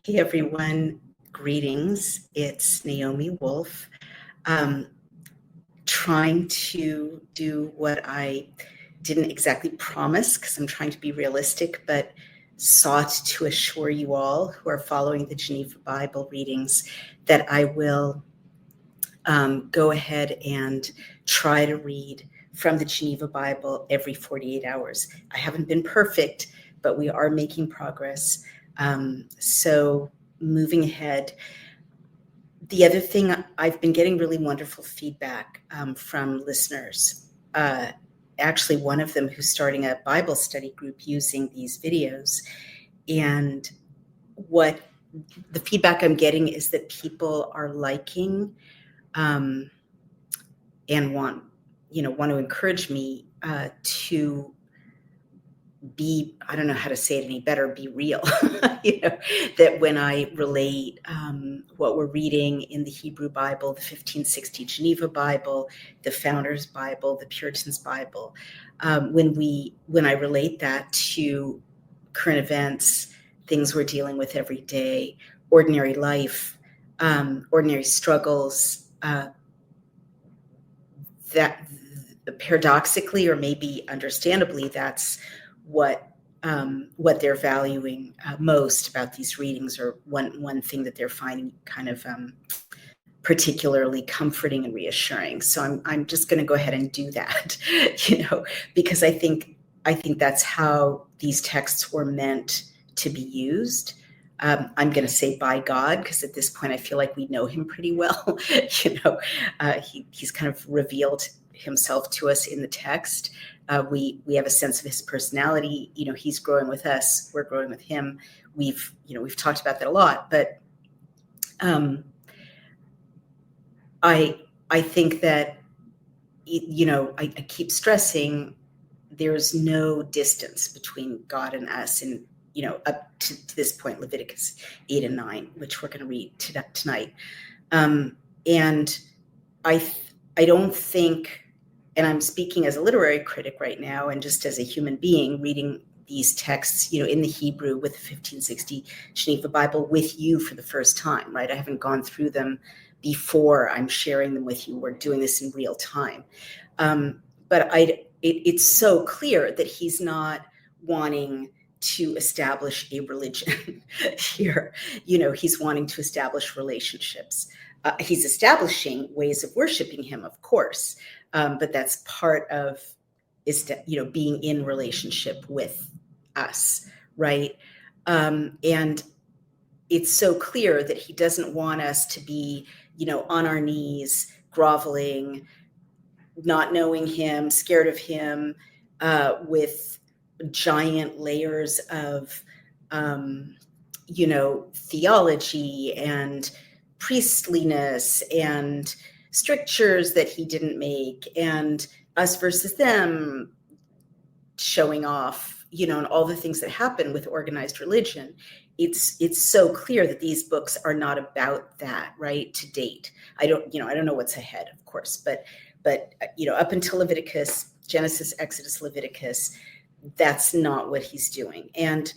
Hey everyone, greetings. It's Naomi Wolf. Trying to do what I didn't exactly promise because I'm trying to be realistic, but sought to assure you all who are following the Geneva Bible readings that I will go ahead and try to read from the Geneva Bible every 48 hours. I haven't been perfect, but we are making progress. So moving ahead, the other thing, I've been getting really wonderful feedback from listeners. Actually, one of them who's starting a Bible study group using these videos. And what the feedback I'm getting is that people are liking and want to encourage me to be, I don't know how to say it any better, be real. That when I relate what we're reading in the Hebrew Bible, the 1560 Geneva Bible, the Founders Bible, the Puritans Bible, when I relate that to current events, things we're dealing with every day, ordinary life, ordinary struggles, that paradoxically, or maybe understandably, that's what they're valuing most about these readings, or one thing that they're finding kind of particularly comforting and reassuring. So I'm just going to go ahead and do that, because I think that's how these texts were meant to be used. I'm going to say by God, because at this point I feel like we know him pretty well. He's kind of revealed himself to us in the text. We have a sense of his personality. He's growing with us. We're growing with him. We've talked about that a lot. But I think that I keep stressing there's no distance between God and us, and up to this point, Leviticus 8 and 9, which we're going to read tonight. And I don't think, and I'm speaking as a literary critic right now, and just as a human being reading these texts, in the Hebrew with the 1560 Geneva Bible with you for the first time, right? I haven't gone through them before. I'm sharing them with you. We're doing this in real time. But it's so clear that he's not wanting to establish a religion here. He's wanting to establish relationships. He's establishing ways of worshiping him, of course, but that's part of being in relationship with us, right? And it's so clear that he doesn't want us to be, on our knees, groveling, not knowing him, scared of him, with giant layers of, theology and priestliness and strictures that he didn't make, and us versus them showing off, and all the things that happen with organized religion. It's so clear that these books are not about that, right? To date, I don't know what's ahead, of course, but up until Leviticus, Genesis, Exodus, Leviticus, that's not what he's doing. And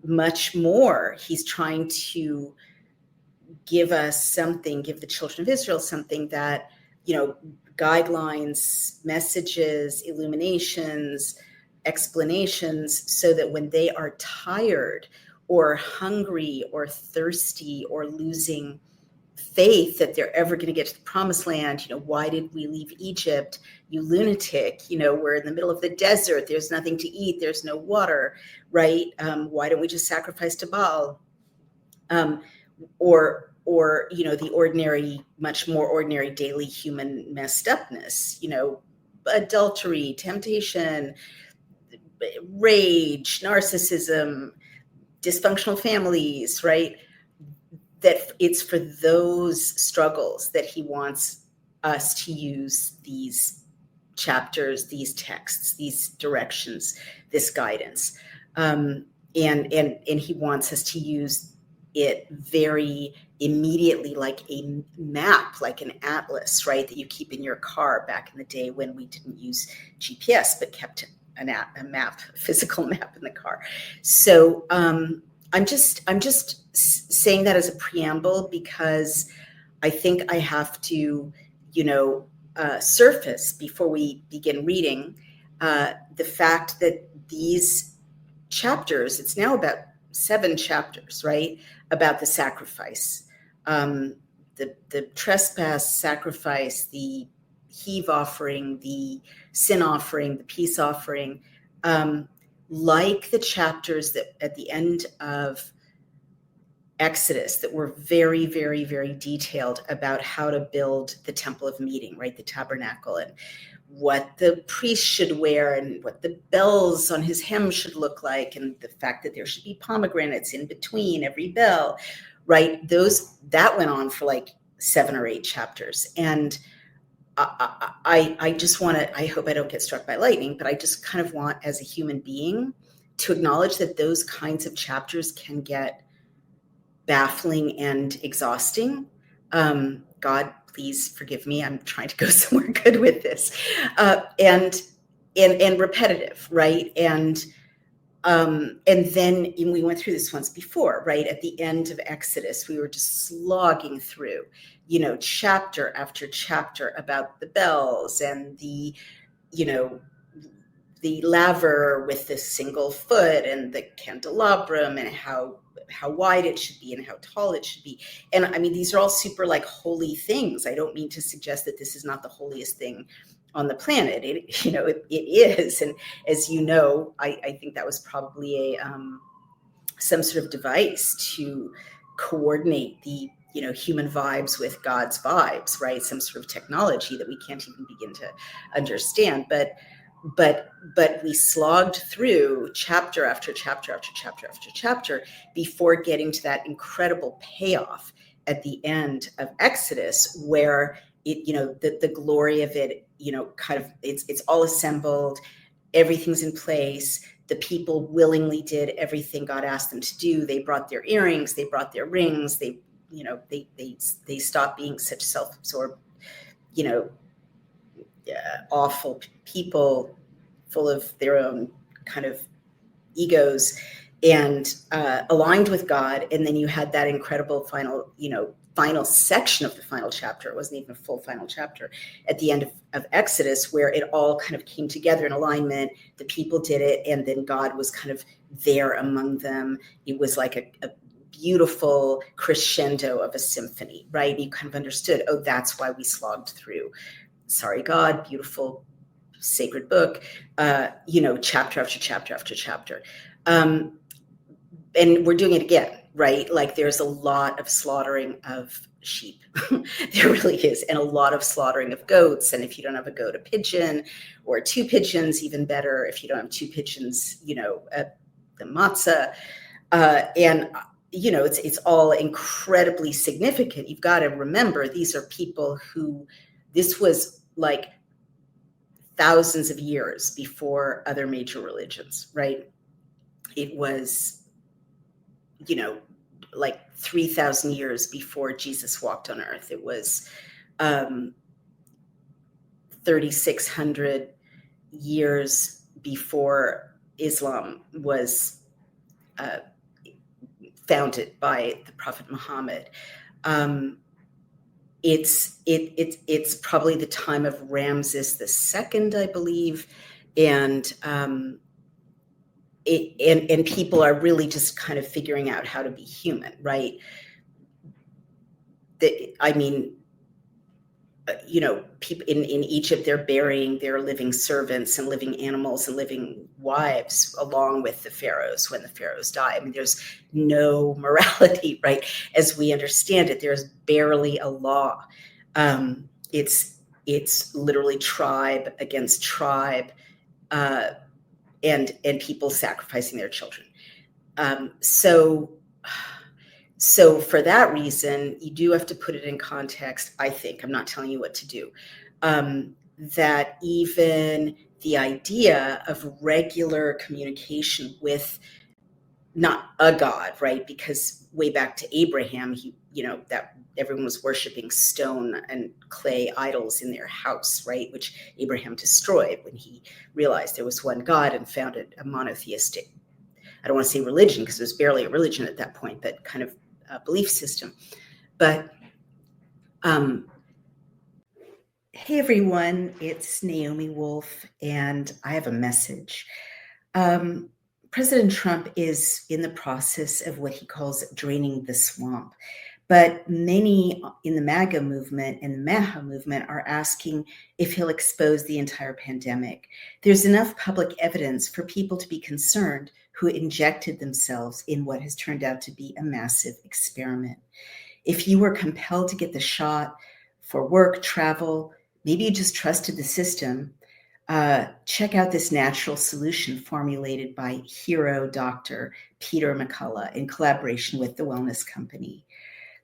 much more, he's trying to give us something, give the children of Israel something that, guidelines, messages, illuminations, explanations, so that when they are tired or hungry or thirsty or losing faith that they're ever going to get to the promised land, why did we leave Egypt? You lunatic, we're in the middle of the desert. There's nothing to eat. There's no water, right? Why don't we just sacrifice to Baal? Or the ordinary, much more ordinary daily human messed upness, adultery, temptation, rage, narcissism, dysfunctional families, right? That it's for those struggles that he wants us to use these chapters, these texts, these directions, this guidance. And he wants us to use it very immediately, like a map, like an atlas, right? That you keep in your car back in the day when we didn't use GPS, but kept a map, a physical map in the car. So I'm just saying that as a preamble because I think I have to, surface before we begin reading the fact that these chapters, it's now about 7 chapters, right, about the sacrifice, the trespass sacrifice, the heave offering, the sin offering, the peace offering, like the chapters that at the end of Exodus that were very, very, very detailed about how to build the temple of meeting, right? The tabernacle, and what the priest should wear and what the bells on his hem should look like, and the fact that there should be pomegranates in between every bell, right? That went on for like 7 or 8 chapters. And I just want to, I hope I don't get struck by lightning, but I just kind of want, as a human being, to acknowledge that those kinds of chapters can get baffling and exhausting. God, please forgive me. I'm trying to go somewhere good with this, and repetitive, right? And then we went through this once before, right? At the end of Exodus, we were just slogging through, chapter after chapter about the bells and the laver with the single foot and the candelabrum and how wide it should be and how tall it should be. And I mean, these are all super like holy things. I don't mean to suggest that this is not the holiest thing on the planet. It is. And as you know, I think that was probably some sort of device to coordinate the human vibes with God's vibes, right? Some sort of technology that we can't even begin to understand. But we slogged through chapter after chapter after chapter after chapter before getting to that incredible payoff at the end of Exodus, where the glory of it, kind of it's all assembled, everything's in place. The people willingly did everything God asked them to do. They brought their earrings, they brought their rings, they stopped being such self-absorbed, awful people full of their own kind of egos, and aligned with God. And then you had that incredible final section of the final chapter. It wasn't even a full final chapter at the end of Exodus, where it all kind of came together in alignment. The people did it, and then God was kind of there among them. It was like a beautiful crescendo of a symphony, right? You kind of understood, oh, that's why we slogged through. Sorry, God, beautiful, sacred book, chapter after chapter after chapter. And we're doing it again, right? Like there's a lot of slaughtering of sheep. There really is. And a lot of slaughtering of goats. And if you don't have a goat, a pigeon, or 2 pigeons, even better. If you don't have 2 pigeons, the matzah. And it's all incredibly significant. You've got to remember, these are people who, this was like thousands of years before other major religions, right? It was, like 3,000 years before Jesus walked on earth. It was 3,600 years before Islam was founded by the Prophet Muhammad. It's probably the time of Ramses II, I believe, and people are really just kind of figuring out how to be human, right? People in Egypt, they're burying their living servants and living animals and living wives along with the pharaohs when the pharaohs die. I mean, there's no morality, right? As we understand it, there's barely a law. It's literally tribe against tribe, and people sacrificing their children. So for that reason, you do have to put it in context, I think. I'm not telling you what to do. That even the idea of regular communication with not a God, right? Because way back to Abraham, that everyone was worshiping stone and clay idols in their house, right? Which Abraham destroyed when he realized there was one God and founded a monotheistic I don't want to say religion because it was barely a religion at that point, but kind of a belief system. But hey everyone, it's Naomi Wolf, and I have a message. President Trump is in the process of what he calls draining the swamp. But many in the MAGA movement and the MAHA movement are asking if he'll expose the entire pandemic. There's enough public evidence for people to be concerned who injected themselves in what has turned out to be a massive experiment. If you were compelled to get the shot for work, travel, maybe you just trusted the system, check out this natural solution formulated by hero doctor Peter McCullough in collaboration with the wellness company.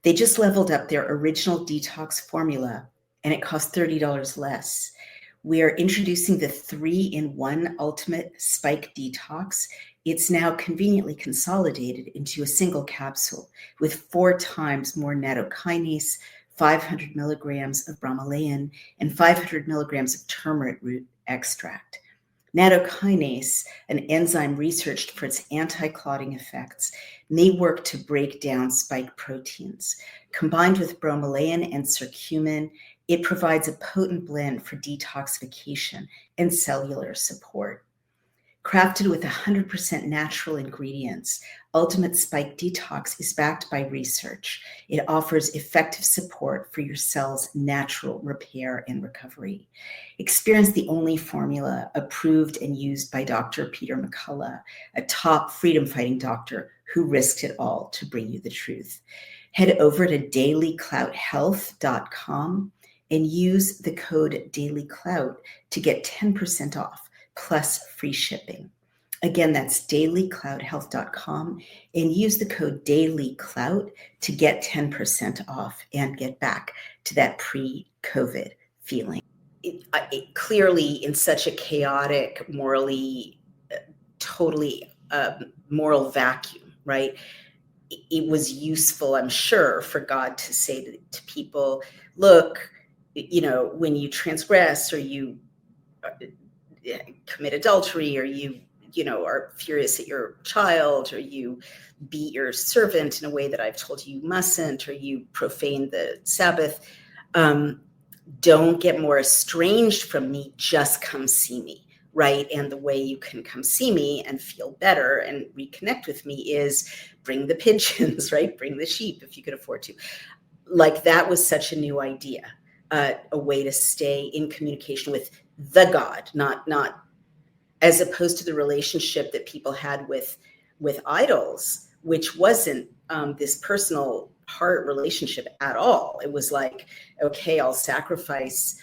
They just leveled up their original detox formula, and it costs $30 less. We are introducing the 3-in-1 Ultimate Spike Detox. It's now conveniently consolidated into a single capsule with 4 times more nattokinase, 500 milligrams of bromelain, and 500 milligrams of turmeric root extract. Nattokinase, an enzyme researched for its anti-clotting effects, may work to break down spike proteins. Combined with bromelain and curcumin, it provides a potent blend for detoxification and cellular support. Crafted with 100% natural ingredients, Ultimate Spike Detox is backed by research. It offers effective support for your cell's natural repair and recovery. Experience the only formula approved and used by Dr. Peter McCullough, a top freedom-fighting doctor who risked it all to bring you the truth. Head over to dailyclouthealth.com and use the code DailyClout to get 10% off plus free shipping. Again, that's dailyclouthealth.com and use the code DailyClout to get 10% off and get back to that pre-COVID feeling. It clearly, in such a chaotic, morally, totally moral vacuum, right? It was useful, I'm sure, for God to say to people, look, when you transgress or you commit adultery or you are furious at your child or you beat your servant in a way that I've told you mustn't, or you profane the Sabbath, don't get more estranged from me, just come see me, right? And the way you can come see me and feel better and reconnect with me is bring the pigeons, right? Bring the sheep if you could afford to. Like, that was such a new idea, a way to stay in communication with the God, not as opposed to the relationship that people had with idols, which wasn't this personal heart relationship at all. It was like, okay, I'll sacrifice,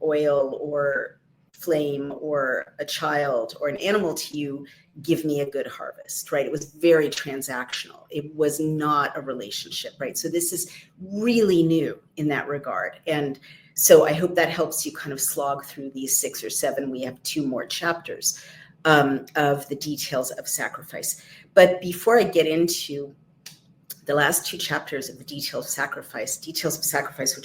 oil or flame or a child or an animal to you, give me a good harvest, right? It was very transactional. It was not a relationship, right? So this is really new in that regard. And so I hope that helps you kind of slog through these 6 or 7. We have 2 more chapters of the details of sacrifice. But before I get into the last 2 chapters of the details of sacrifice, which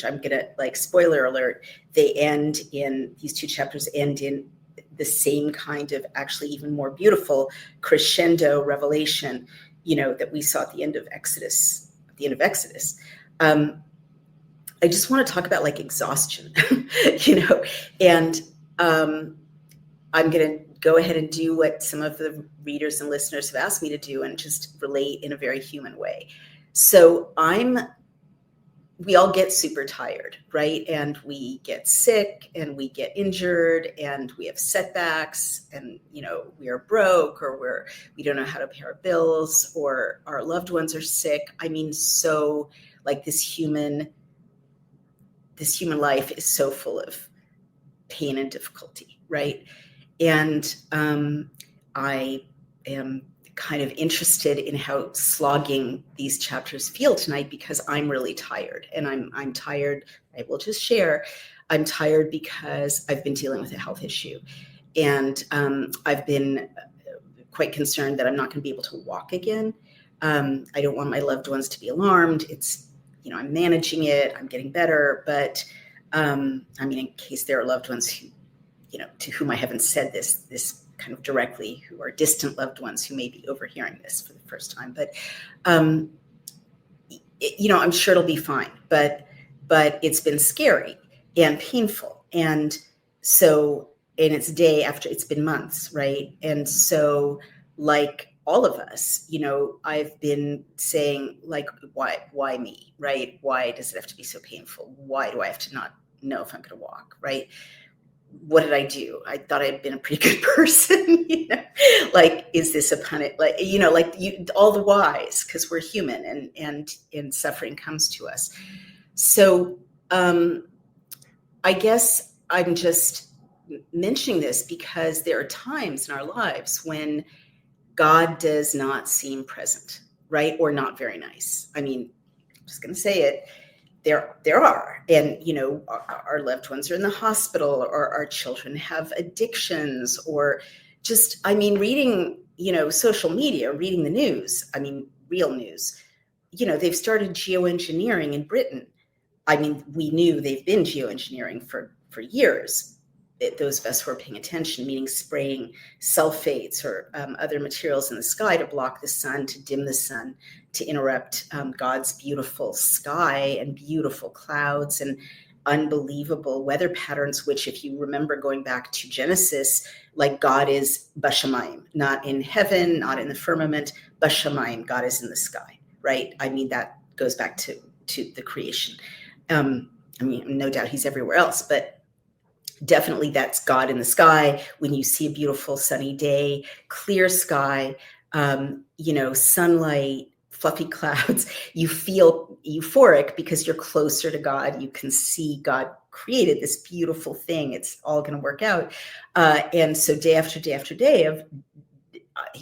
I'm going to, spoiler alert, these 2 chapters end in the same kind of, actually even more beautiful crescendo revelation, that we saw at the end of Exodus. I just want to talk about exhaustion, and I'm going to go ahead and do what some of the readers and listeners have asked me to do and just relate in a very human way. So we all get super tired, right? And we get sick and we get injured and we have setbacks and, we are broke or we don't know how to pay our bills or our loved ones are sick. I mean, so this human life is so full of pain and difficulty, right? And I am kind of interested in how slogging these chapters feel tonight because I'm really tired. And I'm tired, I will just share, I'm tired because I've been dealing with a health issue. And I've been quite concerned that I'm not going to be able to walk again. I don't want my loved ones to be alarmed. I'm managing it, I'm getting better, but in case there are loved ones who, to whom I haven't said this kind of directly, who are distant loved ones who may be overhearing this for the first time. But, I'm sure it'll be fine. But it's been scary and painful. And so, and it's day after, it's been months, right? And so, like all of us, I've been saying, like, why me, right? Why does it have to be so painful? Why do I have to not know if I'm going to walk, right? What did I do? I thought I'd been a pretty good person, like, is this a punish? Like, all the whys, because we're human and suffering comes to us. So I guess I'm just mentioning this because there are times in our lives when God does not seem present, right? Or not very nice. I mean, I'm just going to say it. There are, and our loved ones are in the hospital, or our children have addictions, or just, reading, social media, reading the news. Real news. They've started geoengineering in Britain. We knew they've been geoengineering for years. Those of us who are paying attention, meaning spraying sulfates or other materials in the sky to block the sun, to dim the sun, to interrupt God's beautiful sky and beautiful clouds and unbelievable weather patterns, which, if you remember going back to Genesis, like, God is bashamayim, not in heaven, not in the firmament, bashamayim, God is in the sky, right? That goes back to the creation. No doubt he's everywhere else, but definitely that's God in the sky. When you see a beautiful sunny day, clear sky, sunlight, fluffy clouds, you feel euphoric because you're closer to God. You can see God created this beautiful thing. It's all going to work out. And so day after day after day of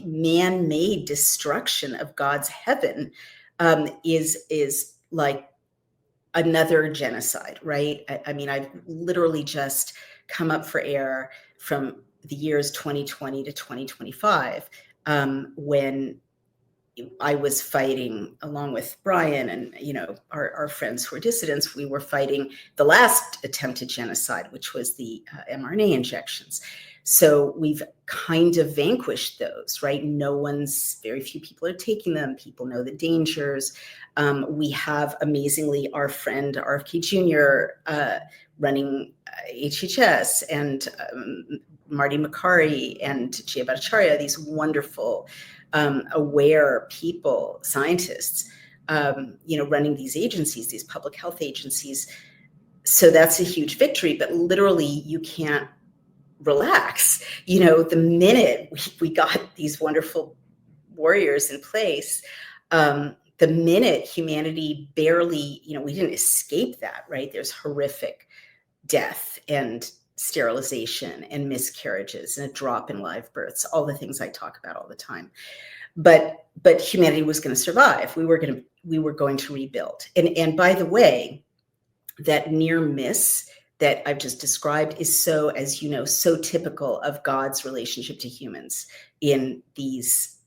man-made destruction of God's heaven is like another genocide, right? I've literally just come up for air from the years 2020 to 2025, when I was fighting along with Brian and, our friends who are dissidents. We were fighting the last attempted genocide, which was the mRNA injections. So we've kind of vanquished those, right? Very few people are taking them. People know the dangers. We have, amazingly, our friend RFK Jr. Running HHS, and Marty Makary and Jay Bhattacharya, these wonderful, aware people, scientists, running these agencies, these public health agencies. So that's a huge victory, but literally you can't relax. The minute we got these wonderful warriors in place, the minute humanity barely, we didn't escape that, right? There's horrific death and sterilization and miscarriages and a drop in live births, all the things I talk about all the time. But humanity was going to survive. We were going to rebuild. And by the way, that near miss that I've just described is so, as you know, so typical of God's relationship to humans in these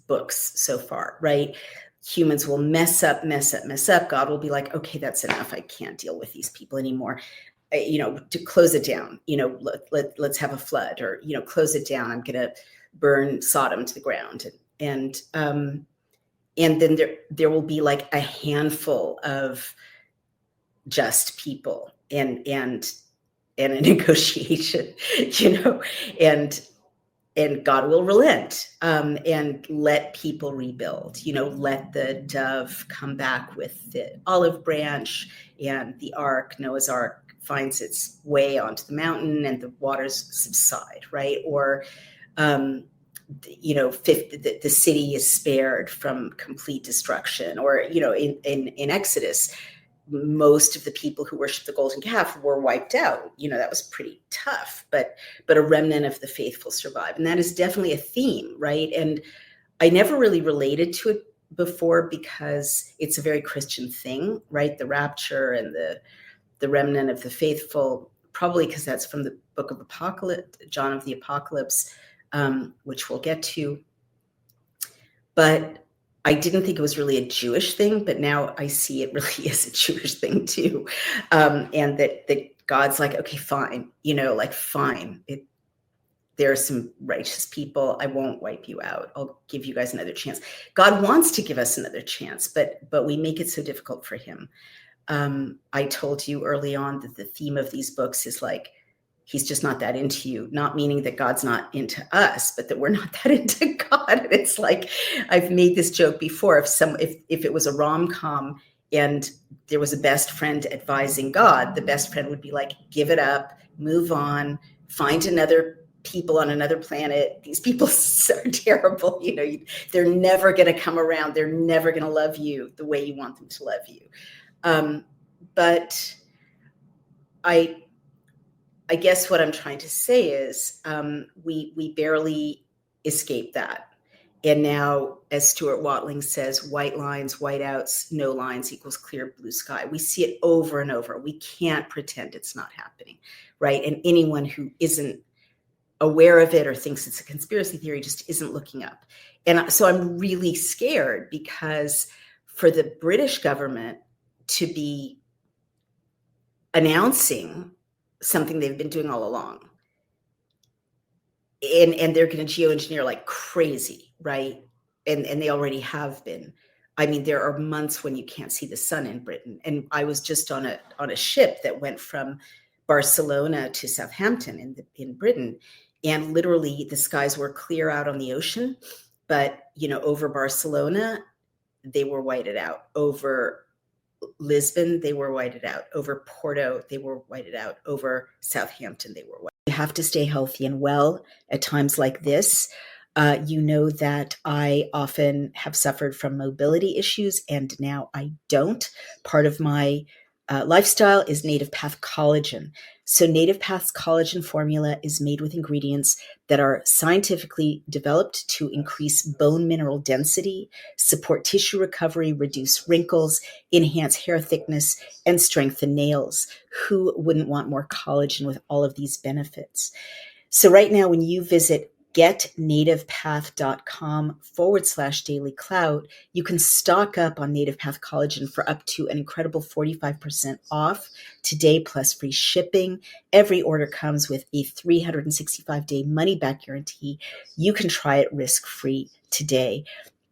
books so far, right? Humans will mess up. God will be like, okay, that's enough. I can't deal with these people anymore. To close it down, let's have a flood, or, close it down. I'm going to burn Sodom to the ground. And then there will be like a handful of just people and a negotiation, and God will relent, and let people rebuild, let the dove come back with the olive branch, and the ark, Noah's ark, finds its way onto the mountain and the waters subside, right? Or, the city is spared from complete destruction. Or, in Exodus, most of the people who worship the golden calf were wiped out. That was pretty tough, but a remnant of the faithful survive. And that is definitely a theme, right? And I never really related to it before because it's a very Christian thing, right? The rapture and the remnant of the faithful, probably because that's from the book of Apocalypse, John of the Apocalypse, which we'll get to. But I didn't think it was really a Jewish thing, but now I see it really is a Jewish thing too. And that God's like, okay, fine, fine. there are some righteous people. I won't wipe you out. I'll give you guys another chance. God wants to give us another chance, but we make it so difficult for him. I told you early on that the theme of these books is like, he's just not that into you, not meaning that God's not into us, but that we're not that into God. And it's like, I've made this joke before. If it was a rom-com and there was a best friend advising God, the best friend would be like, give it up, move on, find another people on another planet. These people are terrible. They're never going to come around. They're never going to love you the way you want them to love you. But I guess what I'm trying to say is we barely escape that. And now, as Stuart Watling says, white lines, whiteouts, no lines equals clear blue sky. We see it over and over. We can't pretend it's not happening, right? And anyone who isn't aware of it or thinks it's a conspiracy theory just isn't looking up. And so I'm really scared because for the British government to be announcing something they've been doing all along, and they're going to geoengineer like crazy, right? And they already have been. I mean, there are months when you can't see the sun in Britain. And I was just on a ship that went from Barcelona to Southampton in Britain, and literally the skies were clear out on the ocean, but over Barcelona they were whited out. Over Lisbon, they were whited out. Over Porto, they were whited out. Over Southampton, they were whited out. You have to stay healthy and well at times like this. You know that I often have suffered from mobility issues, and now I don't. Part of my lifestyle is Native Path collagen. So Native Path's collagen formula is made with ingredients that are scientifically developed to increase bone mineral density, support tissue recovery, reduce wrinkles, enhance hair thickness, and strengthen nails. Who wouldn't want more collagen with all of these benefits? So right now, when you visit getnativepath.com/dailyclout, you can stock up on Native Path collagen for up to an incredible 45% off today, plus free shipping. Every order comes with a 365-day money-back guarantee. You can try it risk-free today.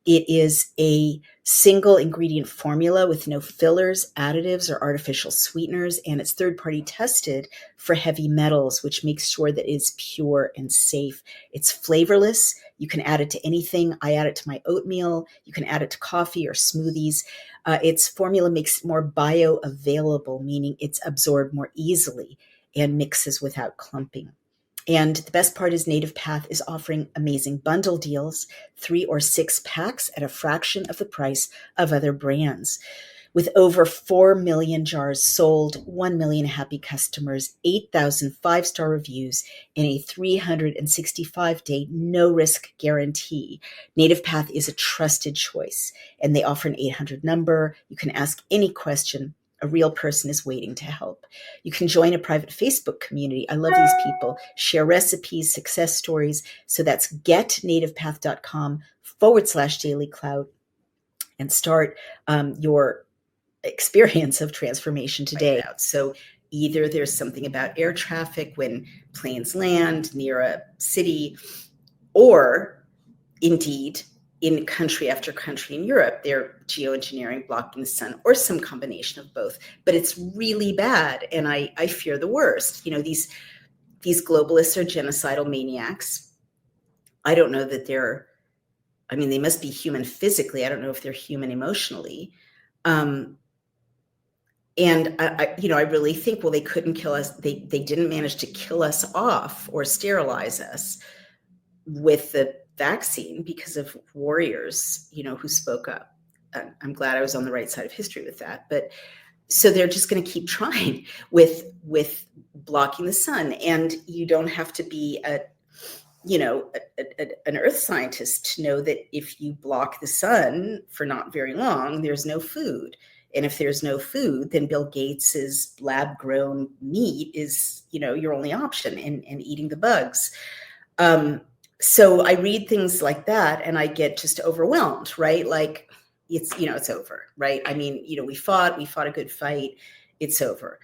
It is a single ingredient formula with no fillers, additives, or artificial sweeteners, and it's third-party tested for heavy metals, which makes sure that it's pure and safe. It's flavorless. You can add it to anything. I add it to my oatmeal. You can add it to coffee or smoothies. Its formula makes it more bioavailable, meaning it's absorbed more easily and mixes without clumping. And the best part is Native Path is offering amazing bundle deals, 3 or 6 packs at a fraction of the price of other brands. With over 4 million jars sold, 1 million happy customers, 8,000 5-star reviews, and a 365-day no-risk guarantee, Native Path is a trusted choice, and they offer an 800 number. You can ask any question. A real person is waiting to help. You can join a private Facebook community. I love these people. Share recipes, success stories. So that's getnativepath.com/dailyclout and start your experience of transformation today. So either there's something about air traffic when planes land near a city, or indeed in country after country in Europe, they're geoengineering, blocking the sun, or some combination of both. But it's really bad, and I fear the worst. These globalists are genocidal maniacs. I don't know that they must be human physically. I don't know if they're human emotionally. And I really think, well, they couldn't kill us. They didn't manage to kill us off or sterilize us with the vaccine because of warriors, who spoke up. I'm glad I was on the right side of history with that. But so they're just going to keep trying with blocking the sun. And you don't have to be an earth scientist to know that if you block the sun for not very long, there's no food. And if there's no food, then Bill Gates's lab-grown meat is, your only option, and eating the bugs. So I read things like that and I get just overwhelmed, right? Like it's over, right? We fought a good fight. It's over.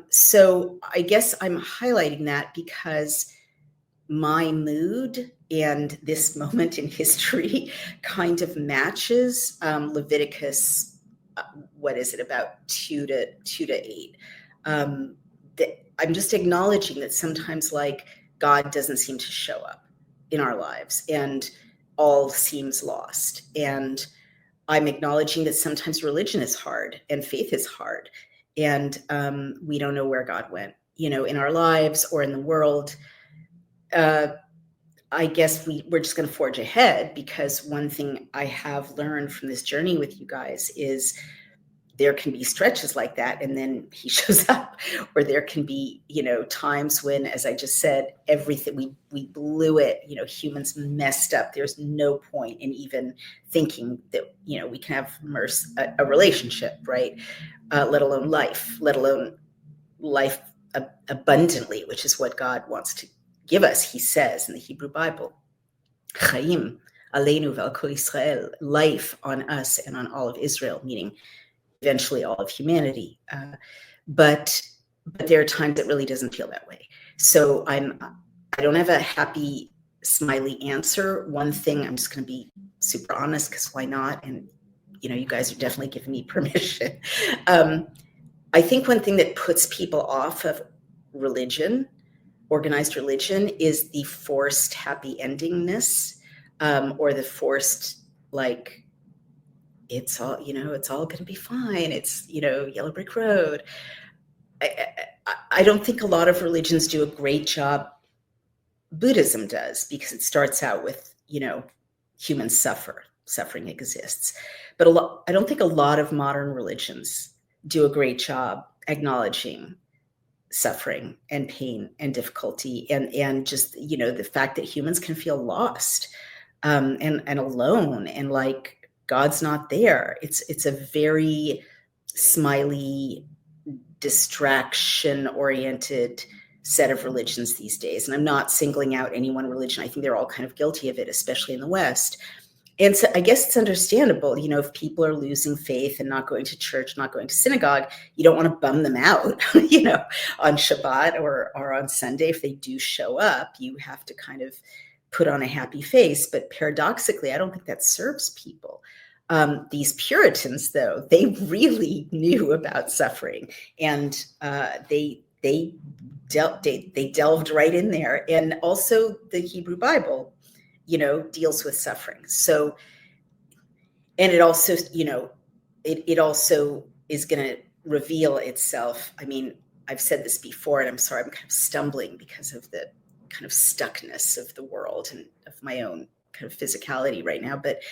So I guess I'm highlighting that because my mood and this moment in history kind of matches Leviticus. What is it, about 2 to 8? I'm just acknowledging that sometimes, like, God doesn't seem to show up in our lives, and all seems lost. And I'm acknowledging that sometimes religion is hard and faith is hard, and we don't know where God went, in our lives or in the world. I guess we're just going to forge ahead, because one thing I have learned from this journey with you guys is there can be stretches like that, and then he shows up. Or there can be, times when, as I just said, everything, we blew it, humans messed up. There's no point in even thinking that, we can have a relationship, right? Let alone life abundantly, which is what God wants to give us. He says in the Hebrew Bible, Chaim aleinu ve'al kol Yisrael, life on us and on all of Israel, meaning eventually all of humanity. But there are times it really doesn't feel that way. So I don't have a happy, smiley answer. One thing, I'm just going to be super honest, because why not? And, you guys are definitely giving me permission. I think one thing that puts people off of religion, organized religion, is the forced happy endingness, or the forced, like, it's all, it's all going to be fine. It's, yellow brick road. I don't think a lot of religions do a great job. Buddhism does, because it starts out with, humans suffering exists. But I don't think a lot of modern religions do a great job acknowledging suffering and pain and difficulty, and just, the fact that humans can feel lost, and alone, and like God's not there. It's a very smiley, distraction-oriented set of religions these days. And I'm not singling out any one religion. I think they're all kind of guilty of it, especially in the West. And so I guess it's understandable, if people are losing faith and not going to church, not going to synagogue, you don't want to bum them out, on Shabbat or on Sunday. If they do show up, you have to kind of put on a happy face. But paradoxically, I don't think that serves people. These Puritans, though, they really knew about suffering, and they delved right in there. And also the Hebrew Bible, deals with suffering. So, and it also, it also is going to reveal itself. I mean, I've said this before, and I'm sorry, I'm kind of stumbling because of the kind of stuckness of the world and of my own kind of physicality right now. But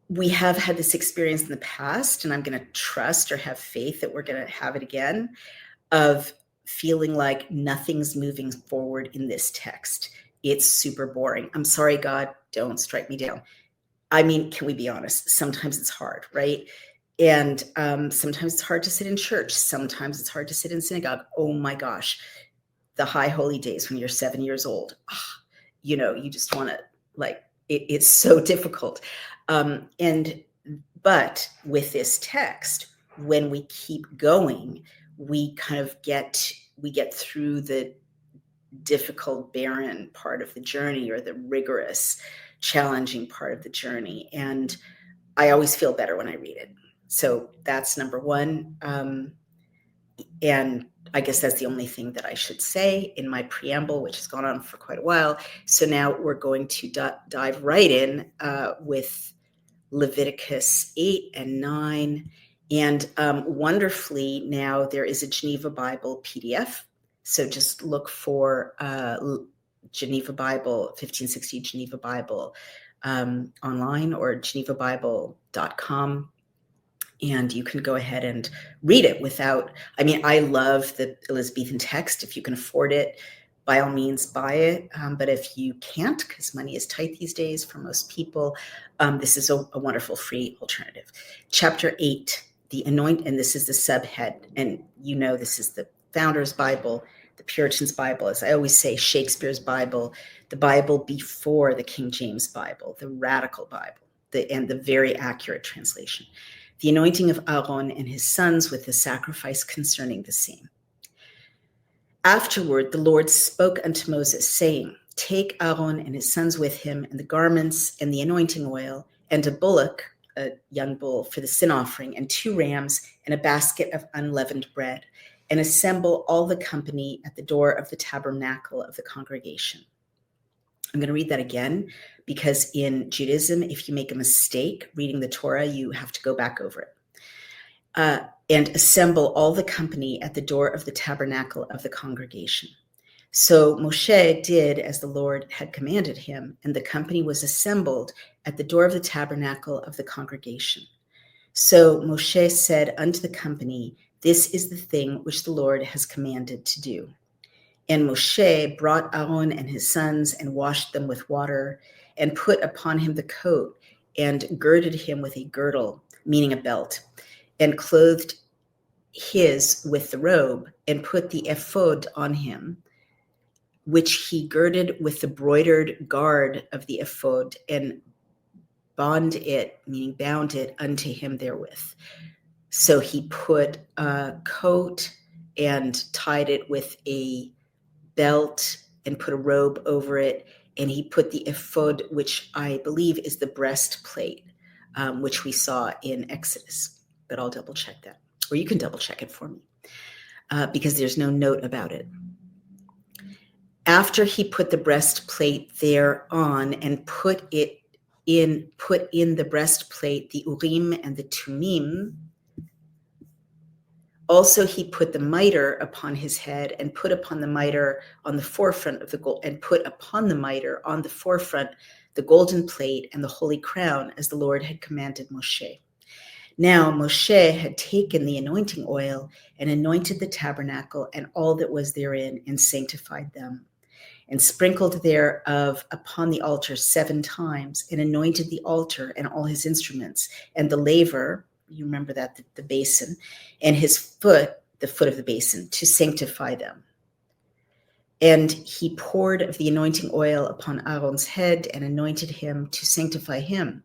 we have had this experience in the past, and I'm going to trust or have faith that we're going to have it again, of feeling like nothing's moving forward in this text. It's super boring. I'm sorry, God, don't strike me down. I mean, can we be honest? Sometimes it's hard, right? And sometimes it's hard to sit in church. Sometimes it's hard to sit in synagogue. Oh my gosh, the high holy days when you're 7 years old, you just want to, like, it's so difficult. But with this text, when we keep going, we kind of get through the difficult, barren part of the journey, or the rigorous, challenging part of the journey. And I always feel better when I read it. So that's number one. And I guess that's the only thing that I should say in my preamble, which has gone on for quite a while. So now we're going to dive right in with Leviticus 8 and 9. And wonderfully, now there is a Geneva Bible PDF. So just look for Geneva Bible, 1560 Geneva Bible online, or genevabible.com. And you can go ahead and read it without, I love the Elizabethan text. If you can afford it, by all means, buy it. But if you can't, because money is tight these days for most people, this is a wonderful free alternative. Chapter 8, the anoint, and this is the subhead. And this is the Founders Bible, the Puritans Bible, as I always say, Shakespeare's Bible, the Bible before the King James Bible, the Radical Bible, and the very accurate translation. The anointing of Aaron and his sons with the sacrifice concerning the same. Afterward, the Lord spoke unto Moses, saying, Take Aaron and his sons with him, and the garments, and the anointing oil, and a bullock, a young bull, for the sin offering, and 2 rams, and a basket of unleavened bread, and assemble all the company at the door of the tabernacle of the congregation. I'm going to read that again, because in Judaism, if you make a mistake reading the Torah, you have to go back over it. And assemble all the company at the door of the tabernacle of the congregation. So Moshe did as the Lord had commanded him, and the company was assembled at the door of the tabernacle of the congregation. So Moshe said unto the company, This is the thing which the Lord has commanded to do. And Moshe brought Aaron and his sons and washed them with water, and put upon him the coat, and girded him with a girdle, meaning a belt, and clothed his with the robe, and put the ephod on him, which he girded with the broidered guard of the ephod, and bound it, meaning bound it unto him therewith. So he put a coat and tied it with a belt and put a robe over it, and he put the ephod, which I believe is the breastplate, which we saw in Exodus, but I'll double check that. Or you can double check it for me, because there's no note about it. After he put the breastplate thereon and put in the breastplate the Urim and the Tumim, also he put the mitre upon his head, and put upon the mitre on the forefront of the gold, and put upon the mitre on the forefront the golden plate and the holy crown, as the Lord had commanded Moshe. Now Moshe had taken the anointing oil and anointed the tabernacle and all that was therein, and sanctified them, and sprinkled thereof upon the altar 7 times, and anointed the altar and all his instruments, and the laver, you remember that, the basin, and his foot, the foot of the basin, to sanctify them. And he poured of the anointing oil upon Aaron's head, and anointed him to sanctify him.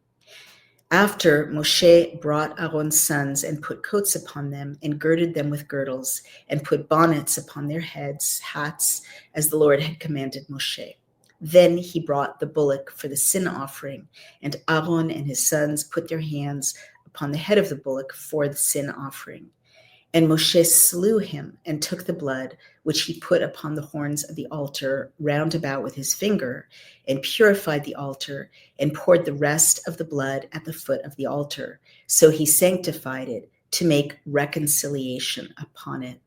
After Moshe brought Aaron's sons, and put coats upon them, and girded them with girdles, and put bonnets upon their heads, hats, as the Lord had commanded Moshe. Then he brought the bullock for the sin offering, and Aaron and his sons put their hands upon the head of the bullock for the sin offering. And Moshe slew him, and took the blood, which he put upon the horns of the altar round about with his finger, and purified the altar, and poured the rest of the blood at the foot of the altar. So he sanctified it, to make reconciliation upon it.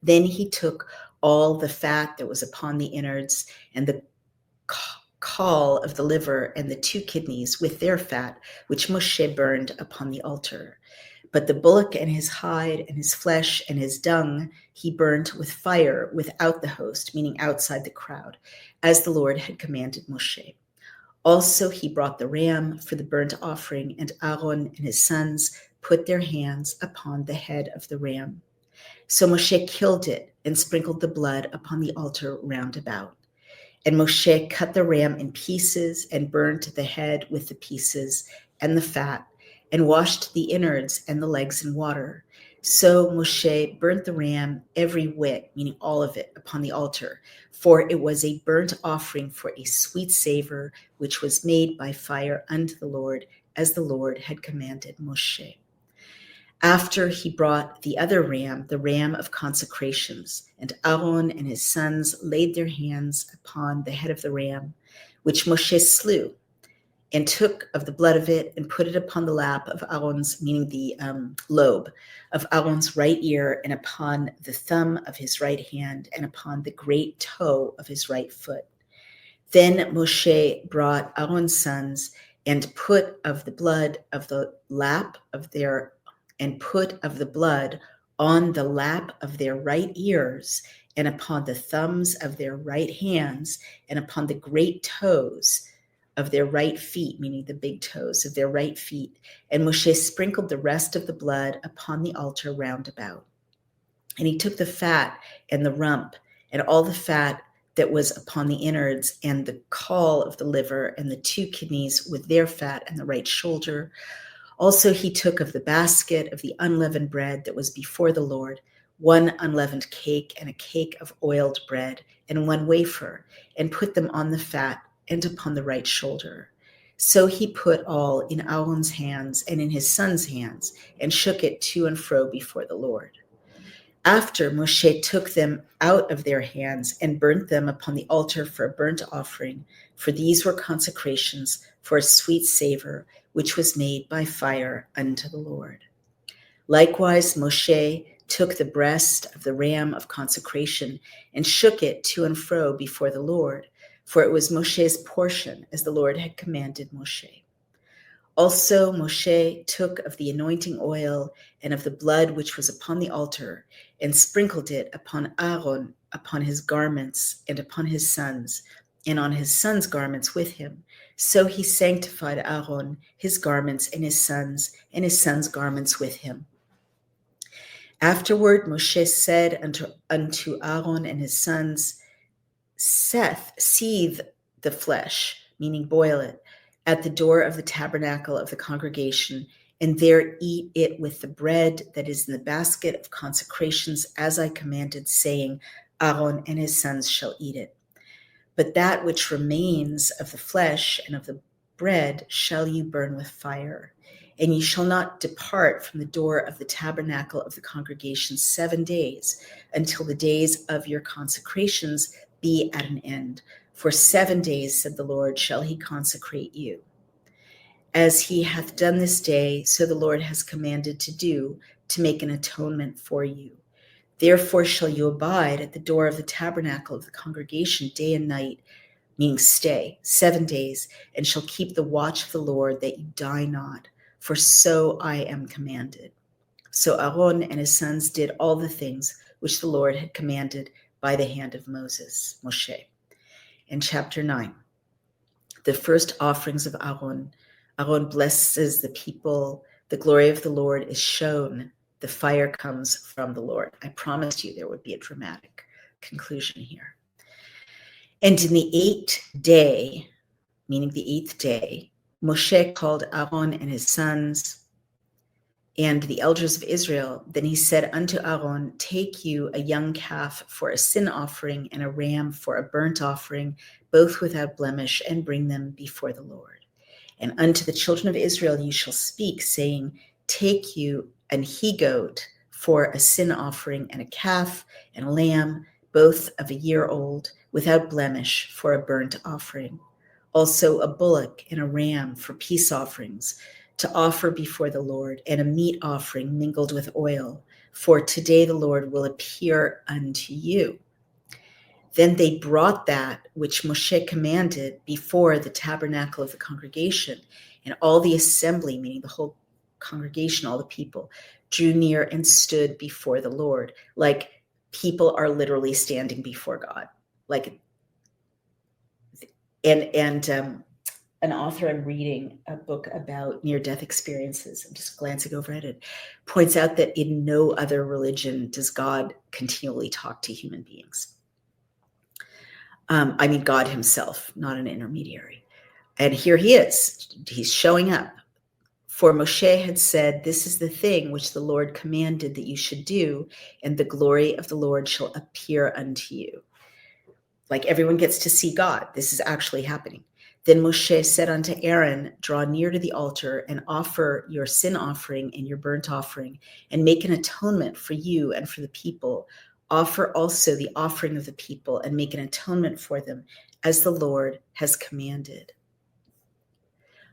Then he took all the fat that was upon the innards, and the caul of the liver, and the 2 kidneys with their fat, which Moshe burned upon the altar. But the bullock and his hide and his flesh and his dung he burnt with fire without the host, meaning outside the crowd, as the Lord had commanded Moshe. Also he brought the ram for the burnt offering, and Aaron and his sons put their hands upon the head of the ram. So Moshe killed it, and sprinkled the blood upon the altar round about. And Moshe cut the ram in pieces, and burnt the head with the pieces and the fat, and washed the innards and the legs in water. So Moshe burnt the ram every whit, meaning all of it, upon the altar, for it was a burnt offering for a sweet savor, which was made by fire unto the Lord, as the Lord had commanded Moshe. After he brought the other ram, the ram of consecrations, and Aaron and his sons laid their hands upon the head of the ram, which Moshe slew, and took of the blood of it, and put it upon the lap of Aaron's, meaning the lobe of Aaron's right ear, and upon the thumb of his right hand, and upon the great toe of his right foot. Then Moshe brought Aaron's sons, and put of the blood of the lap of their, and put of the blood on the lap of their right ears, and upon the thumbs of their right hands, and upon the great toes of their right feet, meaning the big toes of their right feet. And Moshe sprinkled the rest of the blood upon the altar round about. And he took the fat and the rump, and all the fat that was upon the innards, and the caul of the liver, and the 2 kidneys with their fat, and the right shoulder. Also he took of the basket of the unleavened bread that was before the Lord, one unleavened cake and a cake of oiled bread, and one wafer, and put them on the fat and upon the right shoulder. So he put all in Aaron's hands and in his son's hands, and shook it to and fro before the Lord. After Moshe took them out of their hands and burnt them upon the altar for a burnt offering, for these were consecrations for a sweet savor, which was made by fire unto the Lord. Likewise, Moshe took the breast of the ram of consecration and shook it to and fro before the Lord, for it was Moshe's portion, as the Lord had commanded Moshe. Also Moshe took of the anointing oil and of the blood which was upon the altar, and sprinkled it upon Aaron, upon his garments, and upon his sons, and on his sons' garments with him. So he sanctified Aaron, his garments, and his sons' garments with him. Afterward Moshe said unto Aaron and his sons, seethe the flesh, meaning boil it, at the door of the tabernacle of the congregation, and there eat it with the bread that is in the basket of consecrations, as I commanded, saying, Aaron and his sons shall eat it. But that which remains of the flesh and of the bread shall you burn with fire. And ye shall not depart from the door of the tabernacle of the congregation 7 days, until the days of your consecrations be at an end. For 7 days, said the Lord, shall he consecrate you. As he hath done this day, so the Lord has commanded to do, to make an atonement for you. Therefore shall you abide at the door of the tabernacle of the congregation day and night, meaning stay 7 days, and shall keep the watch of the Lord, that you die not, for so I am commanded. So Aaron and his sons did all the things which the Lord had commanded by the hand of Moshe. In chapter 9, the first offerings of Aaron. Aaron blesses the people. The glory of the Lord is shown. The fire comes from the Lord. I promised you there would be a dramatic conclusion here. And in the 8th day, meaning the 8th day, Moshe called Aaron and his sons and the elders of Israel. Then he said unto Aaron, take you a young calf for a sin offering and a ram for a burnt offering, both without blemish, and bring them before the Lord. And unto the children of Israel you shall speak, saying, take you an he-goat for a sin offering, and a calf and a lamb, both of a year old, without blemish, for a burnt offering. Also a bullock and a ram for peace offerings, to offer before the Lord, and a meat offering mingled with oil. For today the Lord will appear unto you. Then they brought that which Moshe commanded before the tabernacle of the congregation, and all the assembly, meaning the whole congregation, all the people, drew near and stood before the Lord. Like people are literally standing before God. Like, and an author I'm reading a book about near-death experiences, I'm just glancing over at it, points out that in no other religion does God continually talk to human beings. I mean, God himself, not an intermediary. And here he is. He's showing up. For Moshe had said, this is the thing which the Lord commanded that you should do, and the glory of the Lord shall appear unto you. Like everyone gets to see God. This is actually happening. Then Moshe said unto Aaron, draw near to the altar and offer your sin offering and your burnt offering, and make an atonement for you and for the people. Offer also the offering of the people and make an atonement for them, as the Lord has commanded.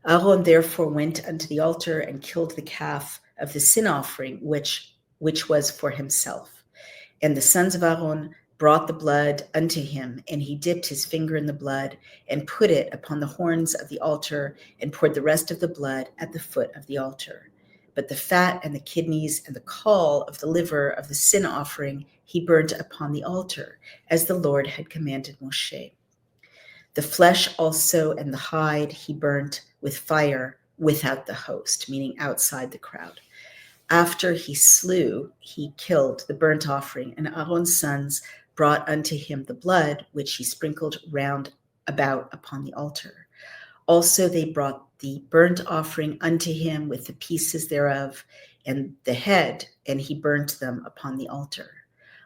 Aaron therefore went unto the altar and killed the calf of the sin offering, which was for himself. And the sons of Aaron brought the blood unto him, and he dipped his finger in the blood and put it upon the horns of the altar, and poured the rest of the blood at the foot of the altar. But the fat and the kidneys and the caul of the liver of the sin offering he burnt upon the altar, as the Lord had commanded Moshe. The flesh also and the hide he burnt with fire without the host, meaning outside the crowd. After he killed the burnt offering, and Aaron's sons brought unto him the blood, which he sprinkled round about upon the altar. Also they brought the burnt offering unto him with the pieces thereof, and the head, and he burnt them upon the altar.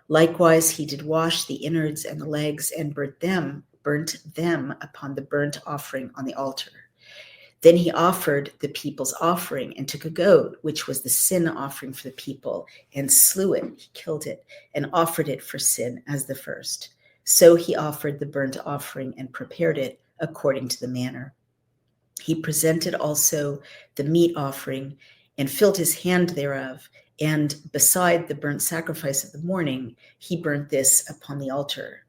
Likewise, he did wash the innards and the legs and burnt them upon the burnt offering on the altar. Then he offered the people's offering and took a goat, which was the sin offering for the people, and slew it. He killed it and offered it for sin as the first. So he offered the burnt offering and prepared it according to the manner. He presented also the meat offering and filled his hand thereof. And beside the burnt sacrifice of the morning, he burnt this upon the altar.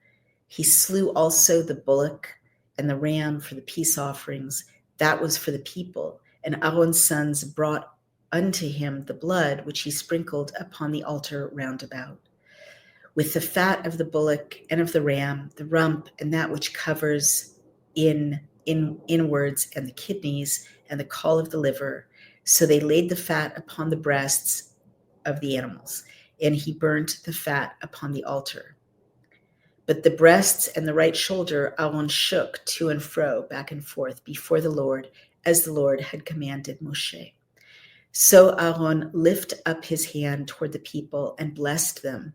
He slew also the bullock and the ram for the peace offerings. That was for the people. And Aaron's sons brought unto him the blood, which he sprinkled upon the altar round about. With the fat of the bullock and of the ram, the rump, and that which covers inwards, and the kidneys, and the caul of the liver. So they laid the fat upon the breasts of the animals, and he burnt the fat upon the altar. But the breasts and the right shoulder Aaron shook to and fro, back and forth, before the Lord, as the Lord had commanded Moshe. So Aaron lifted up his hand toward the people and blessed them,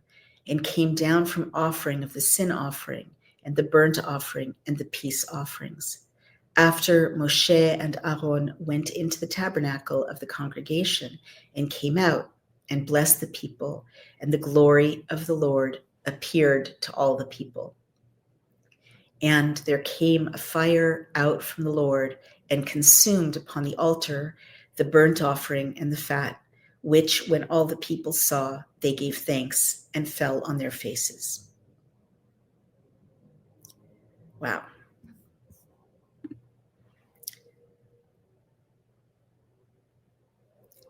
and came down from offering of the sin offering, and the burnt offering, and the peace offerings. After Moshe and Aaron went into the tabernacle of the congregation, and came out, and blessed the people, and the glory of the Lord appeared to all the people. And there came a fire out from the Lord, and consumed upon the altar the burnt offering and the fat, which when all the people saw, they gave thanks and fell on their faces. Wow.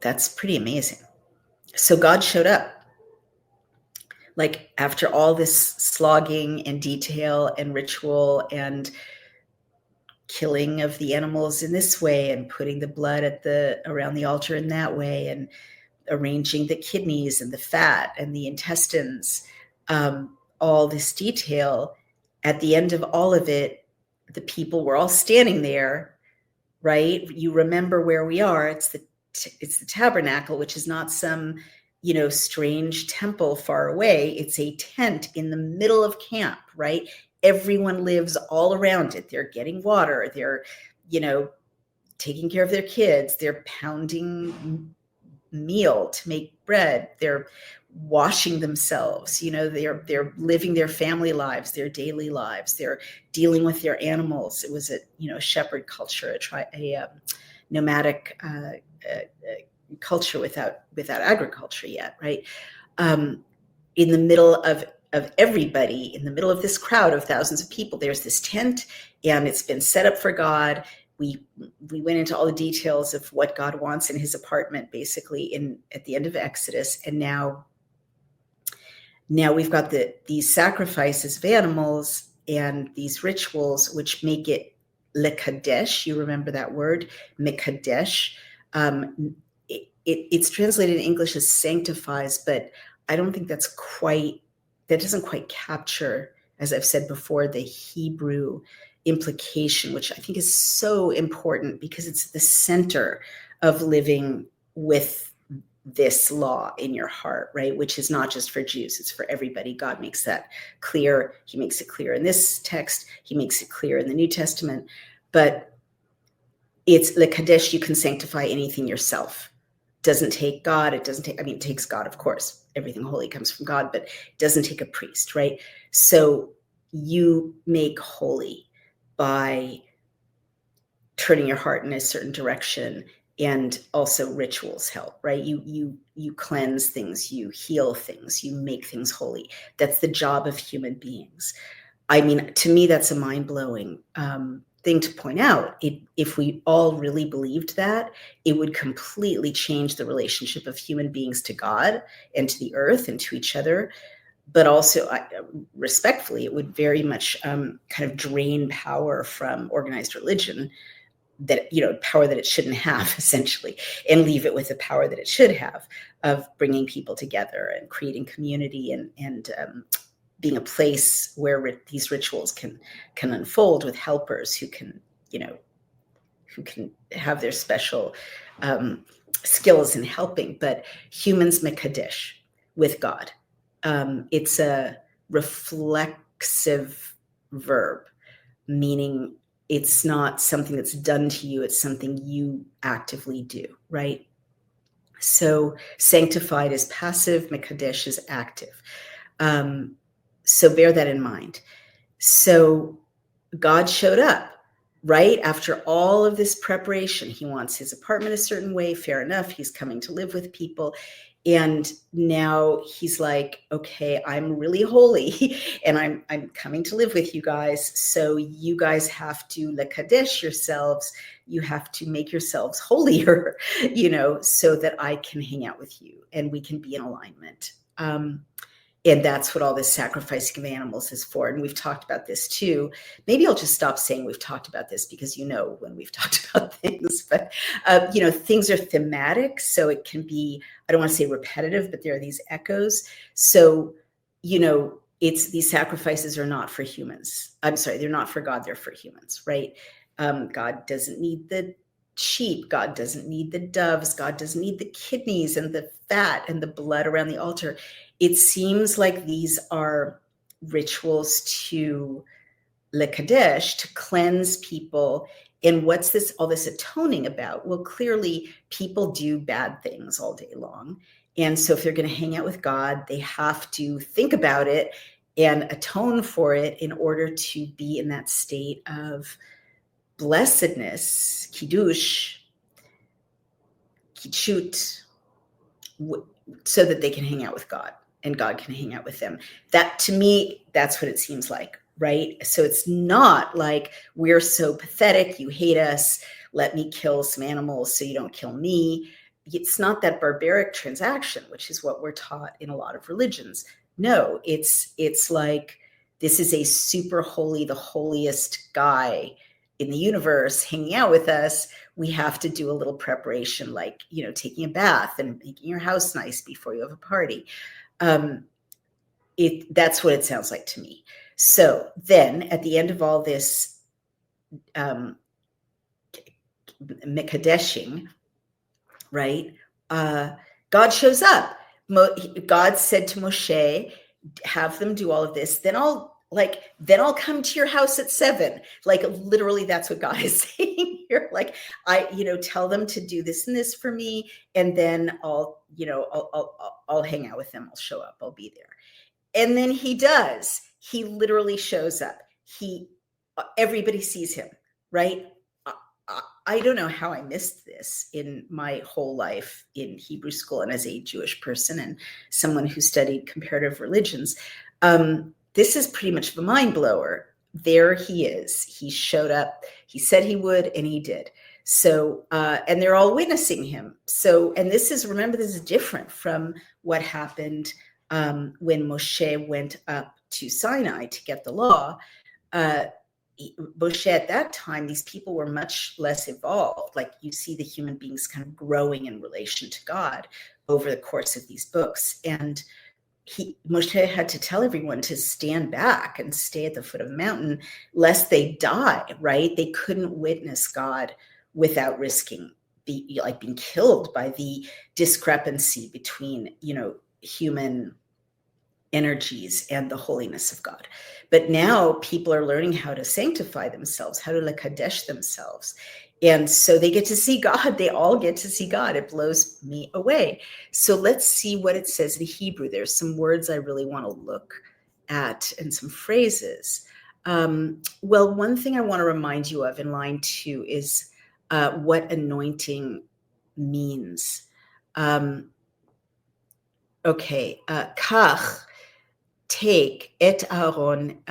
That's pretty amazing. So God showed up. Like after all this slogging and detail and ritual and killing of the animals in this way, and putting the blood around the altar in that way, and arranging the kidneys and the fat and the intestines, all this detail, at the end of all of it, the people were all standing there, right? You remember where we are. It's the tabernacle, which is not some strange temple far away. It's a tent in the middle of camp, right? Everyone lives all around it. They're getting water. They're, taking care of their kids. They're pounding meal to make bread. They're washing themselves. They're living their family lives, their daily lives. They're dealing with their animals. It was a shepherd culture, a nomadic culture without agriculture yet, right? In the middle of everybody, in the middle of this crowd of thousands of people, there's this tent, and it's been set up for God. We went into all the details of what God wants in his apartment, basically at the end of Exodus, and now we've got these sacrifices of animals and these rituals, which make it lekadesh. You remember that word, mekadesh. It's translated in English as sanctifies, but I don't think that doesn't quite capture, as I've said before, the Hebrew implication, which I think is so important because it's the center of living with this law in your heart, right? Which is not just for Jews, it's for everybody. God makes that clear. He makes it clear in this text. He makes it clear in the New Testament. But it's the Kadesh, you can sanctify anything yourself. Doesn't take God. It takes God, of course. Everything holy comes from God, but it doesn't take a priest, right? So you make holy by turning your heart in a certain direction, and also rituals help, right? You cleanse things, you heal things, you make things holy. That's the job of human beings. I mean, to me, that's a mind-blowing thing to point out. If we all really believed that, it would completely change the relationship of human beings to God and to the earth and to each other. But also, respectfully, it would very much kind of drain power from organized religion, that power that it shouldn't have, essentially, and leave it with the power that it should have of bringing people together and creating community and being a place where these rituals can unfold with helpers who can have their special skills in helping, but humans mekadesh with God. It's a reflexive verb, meaning it's not something that's done to you, it's something you actively do, right? So sanctified is passive, mekadesh is active. So bear that in mind. So God showed up, right? After all of this preparation, he wants his apartment a certain way, fair enough. He's coming to live with people. And now he's like, okay, I'm really holy and I'm coming to live with you guys. So you guys have to lekadesh yourselves. You have to make yourselves holier, so that I can hang out with you and we can be in alignment. And that's what all this sacrificing of animals is for. And we've talked about this too. Maybe I'll just stop saying we've talked about this because when we've talked about things, but things are thematic. So it can be, I don't want to say repetitive, but there are these echoes. So, it's these sacrifices are not for humans. I'm sorry, they're not for God, they're for humans, right? God doesn't need the sheep. God doesn't need the doves. God doesn't need the kidneys and the fat and the blood around the altar. It seems like these are rituals to lekadesh, to cleanse people. And what's all this atoning about? Well, clearly people do bad things all day long. And so if they're going to hang out with God, they have to think about it and atone for it in order to be in that state of blessedness, kiddush, kitshut, so that they can hang out with God and God can hang out with them. That, to me, that's what it seems like, right? So it's not like we're so pathetic, you hate us, let me kill some animals so you don't kill me. It's not that barbaric transaction, which is what we're taught in a lot of religions. No, it's like this is a super holy, the holiest guy in the universe hanging out with us. We have to do a little preparation, like, taking a bath and making your house nice before you have a party. That's what it sounds like to me. So then at the end of all this mikadeshing, right? God shows up. God said to Moshe, have them do all of this. Then I'll come to your house at 7. Like, literally, that's what God is saying here. Like, tell them to do this and this for me. And then I'll hang out with them. I'll show up. I'll be there. And then he does. He literally shows up. Everybody sees him, right? I don't know how I missed this in my whole life in Hebrew school and as a Jewish person and someone who studied comparative religions. This is pretty much of a mind blower. There he is. He showed up. He said he would, and he did. So, and they're all witnessing him. So, and this is different from what happened when Moshe went up to Sinai to get the law. Moshe, at that time, these people were much less evolved. Like, you see the human beings kind of growing in relation to God over the course of these books. And Moshe had to tell everyone to stand back and stay at the foot of the mountain lest they die, right? They couldn't witness God without risking being killed by the discrepancy between, human energies and the holiness of God. But now people are learning how to sanctify themselves, how to lekadesh themselves. And so they get to see God. They all get to see God. It blows me away. So let's see what it says in Hebrew. There's some words I really want to look at and some phrases. Well, one thing I want to remind you of in line 2 is what anointing means. Kach, take et Aaron,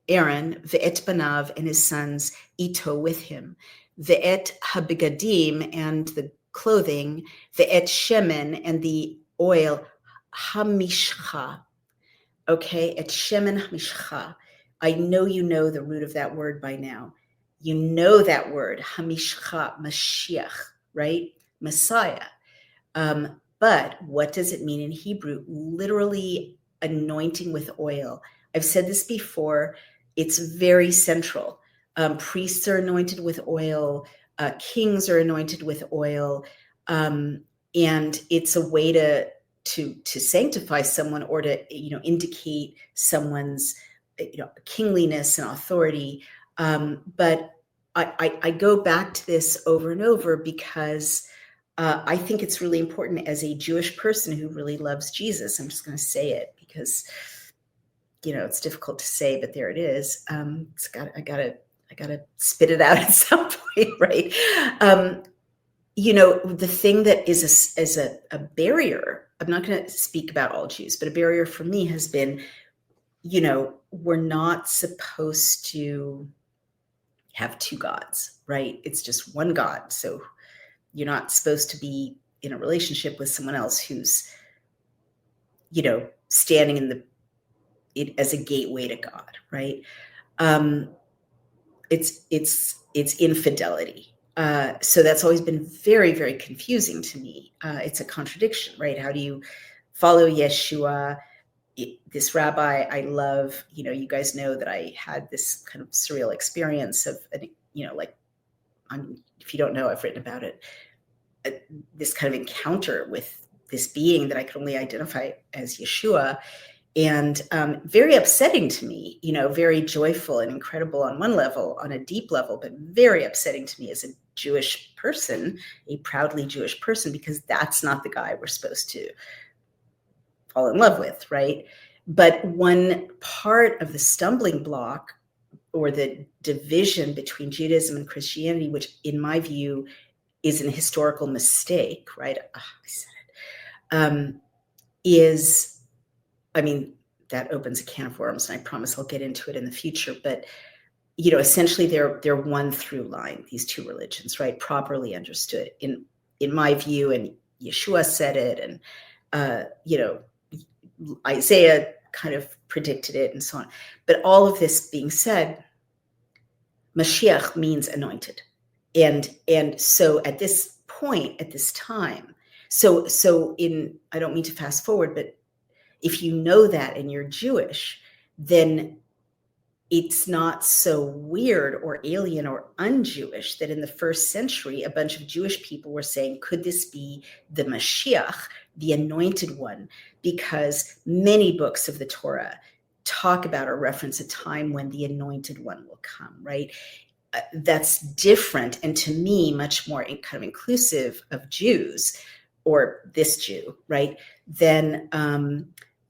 Aaron, ve'et banav, and his sons, ito, with him, ve'et habigadim, and the clothing, ve'et shemen, and the oil, hamishcha. Okay, et shemen hamishcha. I know you know the root of that word by now. You know that word, hamishcha, Mashiach, right? Messiah. But what does it mean in Hebrew? Literally anointing with oil. I've said this before. It's very central. Priests are anointed with oil. Kings are anointed with oil. and it's a way to sanctify someone, or to indicate someone's kingliness and authority. But I go back to this over and over because I think it's really important as a Jewish person who really loves Jesus. I'm just going to say it because it's difficult to say, but there it is. I gotta spit it out at some point, right? The thing that is a barrier. I'm not going to speak about all Jews, but a barrier for me has been, we're not supposed to have two gods, right? It's just one God. So you're not supposed to be in a relationship with someone else who's, standing as a gateway to God, right? It's infidelity. So that's always been very, very confusing to me. It's a contradiction, right? How do you follow Yeshua? This rabbi I love, you guys know that I had this kind of surreal experience of, if you don't know, I've written about it, this kind of encounter with this being that I could only identify as Yeshua. And very upsetting to me, very joyful and incredible on one level, on a deep level, but very upsetting to me as a Jewish person, a proudly Jewish person, because that's not the guy we're supposed to fall in love with, right? But one part of the stumbling block, or the division between Judaism and Christianity, which in my view is an historical mistake, right? I said it, that opens a can of worms, and I promise I'll get into it in the future. But, essentially they're one through line, these two religions, right? Properly understood in my view, and Yeshua said it, and, Isaiah kind of predicted it, and so on. But all of this being said, Mashiach means anointed. And so at this point, at this time, I don't mean to fast forward, but if you know that and you're Jewish, then it's not so weird or alien or un-Jewish that in the first century, a bunch of Jewish people were saying, could this be the Mashiach, the anointed one? Because many books of the Torah talk about or reference a time when the anointed one will come, right? That's different, and to me, much more kind of inclusive of Jews, or this Jew, right, than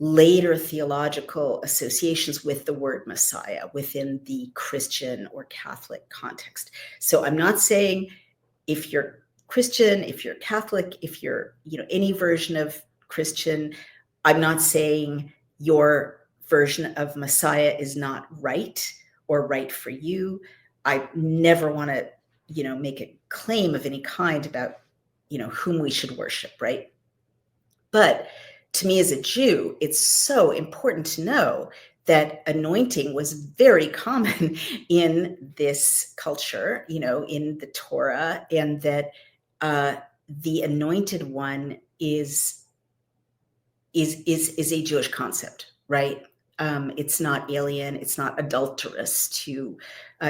later theological associations with the word Messiah within the Christian or Catholic context. So I'm not saying if you're Christian, if you're Catholic, if you're, any version of Christian, I'm not saying your version of Messiah is not right or right for you. I never want to, make a claim of any kind about, whom we should worship, right? But to me as a Jew, it's so important to know that anointing was very common in this culture, in the Torah, and that the anointed one is a Jewish concept, right? It's not alien, it's not adulterous to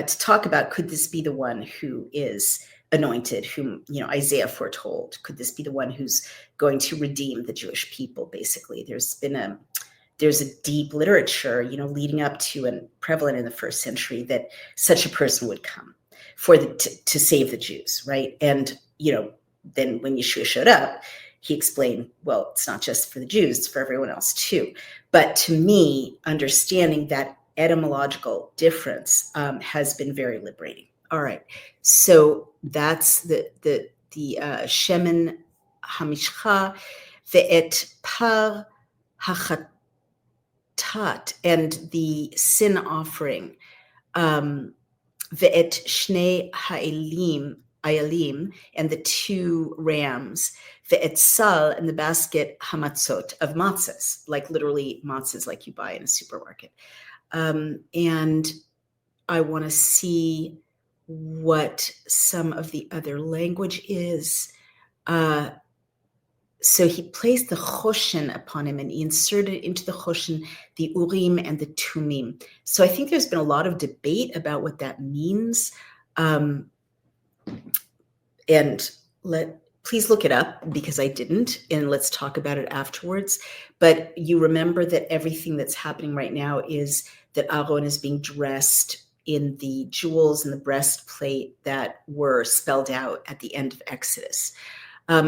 talk about, could this be the one who is anointed, whom Isaiah foretold? Could this be the one who's going to redeem the Jewish people? Basically, there's a deep literature, leading up to and prevalent in the first century, that such a person would come to save the Jews, right? And then when Yeshua showed up, he explained, well, it's not just for the Jews, it's for everyone else too. But to me, understanding that etymological difference has been very liberating. All right, so that's the shemen hamishcha ve'et par hachatat, and the sin offering, ve'et shnei ha'ilim, and the two rams, ve'et sal, and the basket hamatzot of matzahs, like literally matzahs like you buy in a supermarket. And I want to see what some of the other language is. So he placed the choshen upon him, and he inserted into the choshen the urim and the tumim. So I think there's been a lot of debate about what that means. And please look it up because I didn't, and let's talk about it afterwards. But you remember that everything that's happening right now is that Aaron is being dressed in the jewels and the breastplate that were spelled out at the end of Exodus.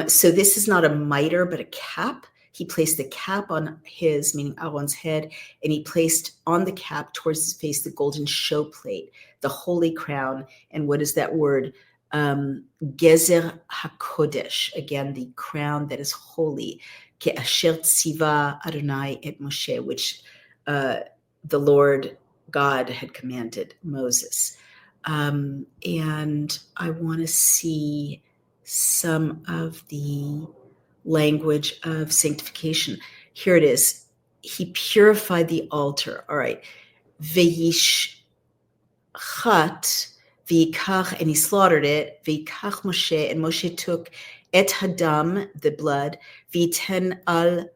So this is not a mitre, but a cap. He placed the cap on his, meaning Aaron's head, and he placed on the cap towards his face the golden show plate, the holy crown. And what is that word? Gezer HaKodesh, again, the crown that is holy. Ke'asher tziva Adonai et Moshe, which the Lord God had commanded Moses. And I want to see some of the language of sanctification. Here it is. He purified the altar. All right. Veyish chat, v'yikach, and he slaughtered it. V'yikach Moshe, and Moshe took et hadam, the blood, v'yiten al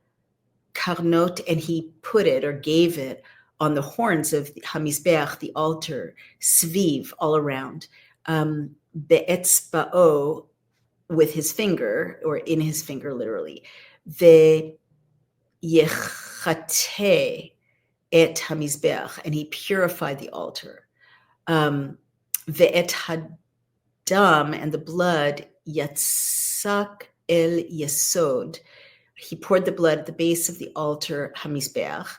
karnot, and he put it or gave it on the horns of Hamizbeach, the altar, sviv, all around. Be'etzba'o, with his finger, or in his finger, literally. Ve'yechate et Hamizbeach, and he purified the altar. Ve'et hadam, and the blood, yatzak el yesod, he poured the blood at the base of the altar, Hamizbeach.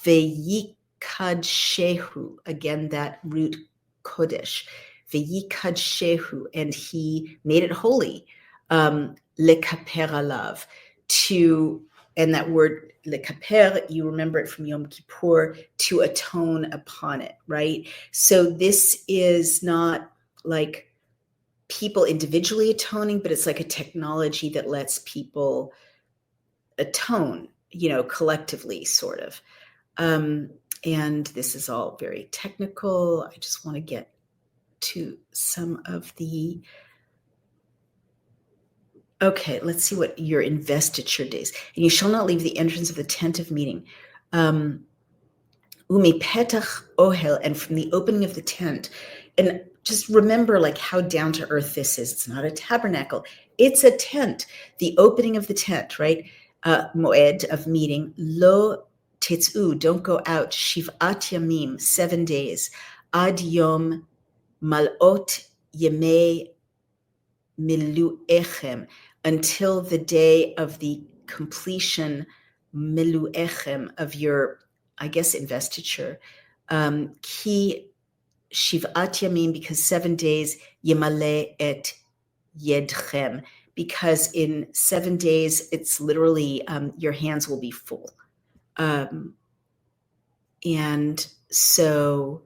Ve'yikadshehu, again, that root kodesh. Ve'yikadshehu, and he made it holy. Lekaper alav, to, and that word lekaper, you remember it from Yom Kippur, to atone upon it, right? So this is not like people individually atoning, but it's like a technology that lets people atone, collectively, sort of. And this is all very technical. I just want to get to some of the, okay, let's see what your investiture days. And you shall not leave the entrance of the tent of meeting. Umi petach ohel, and from the opening of the tent. And just remember like how down to earth this is. It's not a tabernacle. It's a tent. The opening of the tent, right? Moed, of meeting. Lo tetzu, don't go out. Shiv'at yamim, 7 days. Ad yom malot yemei milu'echem, until the day of the completion, milu'echem, of your, I guess, investiture. Ki shiv'at yamim, because 7 days, yemale et yedchem, because in 7 days, it's literally your hands will be full. And so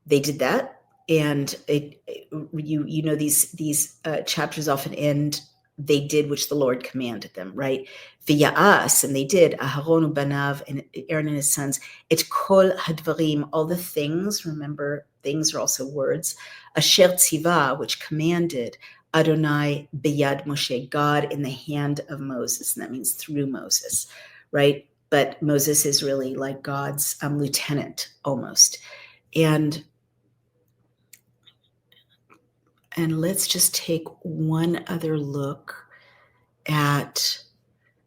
they did that. And these chapters often end, they did which the Lord commanded them, right? V'ya'as, and they did, Aharon ubanav, and Aaron and his sons, et kol hadvarim, all the things, remember, things are also words, asher tziva, which commanded, Adonai beyad Moshe, God in the hand of Moses, and that means through Moses, right? But Moses is really like God's lieutenant, almost. And let's just take one other look at,